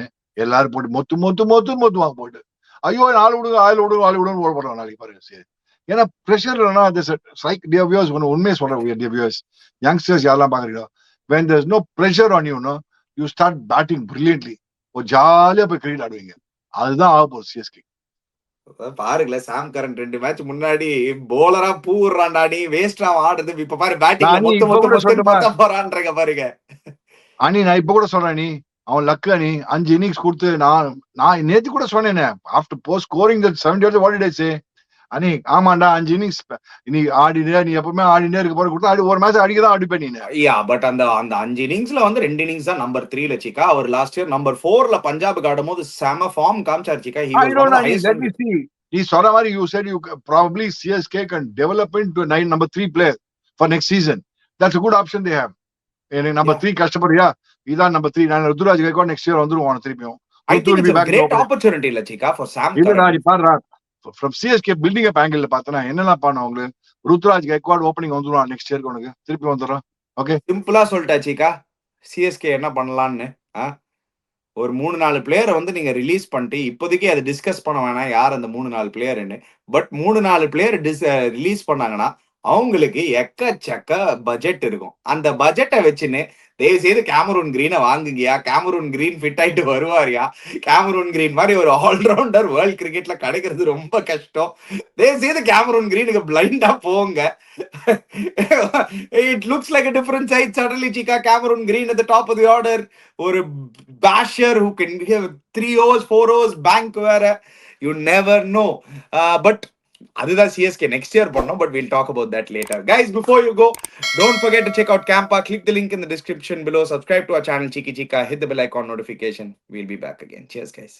எல்லாரும் போட்டு மொத்துவாங்க போட்டு, ஐயோ ஆள் விடுன்னு போட போறாங்க நாளைக்கு பாருங்க. சரி, ஏன்னா ப்ரெஷர் இல்லைன்னா உண்மையை சொல்றேன். யங்ஸ்டர்ஸ் யாரெல்லாம் பாக்குறீங்களோ, when there's no pressure on you, you start batting brilliantly. ஒரு ஜாலியா போய் கிரிக்கெட் ஆடுவீங்க. அதுதான் ஆக போகுது சிஎஸ்கே. பாருங்களேன், சாம் கரன் 2 மேட்ச் முன்னாடி போலரா பூர்றான்டா, நீ வேஸ்டா ஆடுது. இப்ப பாரு பேட்டிங்ல மொத்த போறான்றங்க பாருங்க. அனி நான் இப்ப கூட சொல்றேன், நீ அவன் லக்கு அனி 5 இன்னிங்ஸ் கொடுத்து, நான் நேத்து கூட சொன்னேன் after post scoring 70 what did I say, Ani ஆமாண்டா 5 இன்னிங்ஸ் நீ ஆடினே, நீ எப்பவுமே ஆடினே இருக்க போற கொடுத்தா ஒரு மேட்ச் அடிக்கதான் அடிப்பேன் நீ. பட் அந்த 5 இன்னிங்ஸ்ல வந்து 2 இன்னிங்ஸ் தான் நம்பர் 3ல சீக்கா. அவர் லாஸ்ட் இயர் நம்பர் 4ல பஞ்சாபுக்கு ஆடும்போது செம ஃபார்ம் காமிச்சார் சீக்கா. நீ சொன்ன மாதிரி you said you probably CSK can develop into number 3 player for next season. That's a good option they have. எனக்கு நம்பர் 3 கஷ்டப்படுறியா, இதான் நம்பர் 3. நான் ருத்ராஜ் கைக்வாட் நெக்ஸ்ட் இயர் வந்துருவான் திருப்பியும். I think it's a great opportunity இல்ல சீக்கா for Sam Curran. இல்லடா, நீ பாருடா, from CSK building up angle பார்த்தனா என்னலாம் பண்ண உங்களுக்கு, ருத்ராஜ் கைக்வாட் ஓப்பனிங் வந்துருவான் நெக்ஸ்ட் இயர், உனக்கு திருப்பி வந்துடுறான். ஓகே, சிம்பிளா சொல்லிட்டா சீக்கா. CSK என்ன பண்ணலாம்னு ஒரு 3-4 பிளேயரை வந்து நீங்க ரிலீஸ் பண்ணிட்டு, இப்போதைக்கு அதை டிஸ்கஸ் பண்ண வேணாம் யார் அந்த 3-4 பிளேயர்னு. பட் 3-4 பிளேயர் ரிலீஸ் பண்ணாங்கன்னா அவங்களுக்கு எக்கச்சக்க பட்ஜெட் இருக்கும். அந்த பட்ஜெட்டை வச்சுன்னு தயவு செய்து கேமரூன் கிரீனை வாங்குங்கயா. கேமரூன் கிரீன் ஃபிட் ஆயிட்டு வருவாரியா. கேமரூன் கிரீன் மாதிரி ஒரு ஆல்ரவுண்டர் வேர்ல்ட் கிரிக்கெட்ல கிடைக்கிறது ரொம்ப கஷ்டம். தயவு செய்து கேமரூன் கிரீனுக்கு பிளைண்டா போங்க. It looks like a different side suddenly, Chika. Cameron Green at the top of the order, or a basher who can give 3 overs, 4 overs, bank where you never know. But அதுதான் CSK next year பண்ணோம். But we'll talk about that later. Guys, before you go, don't forget to check out Campa. Click the link in the description below. Subscribe to our channel Chiki Chika. Hit the bell icon notification. We'll be back again. Cheers, guys.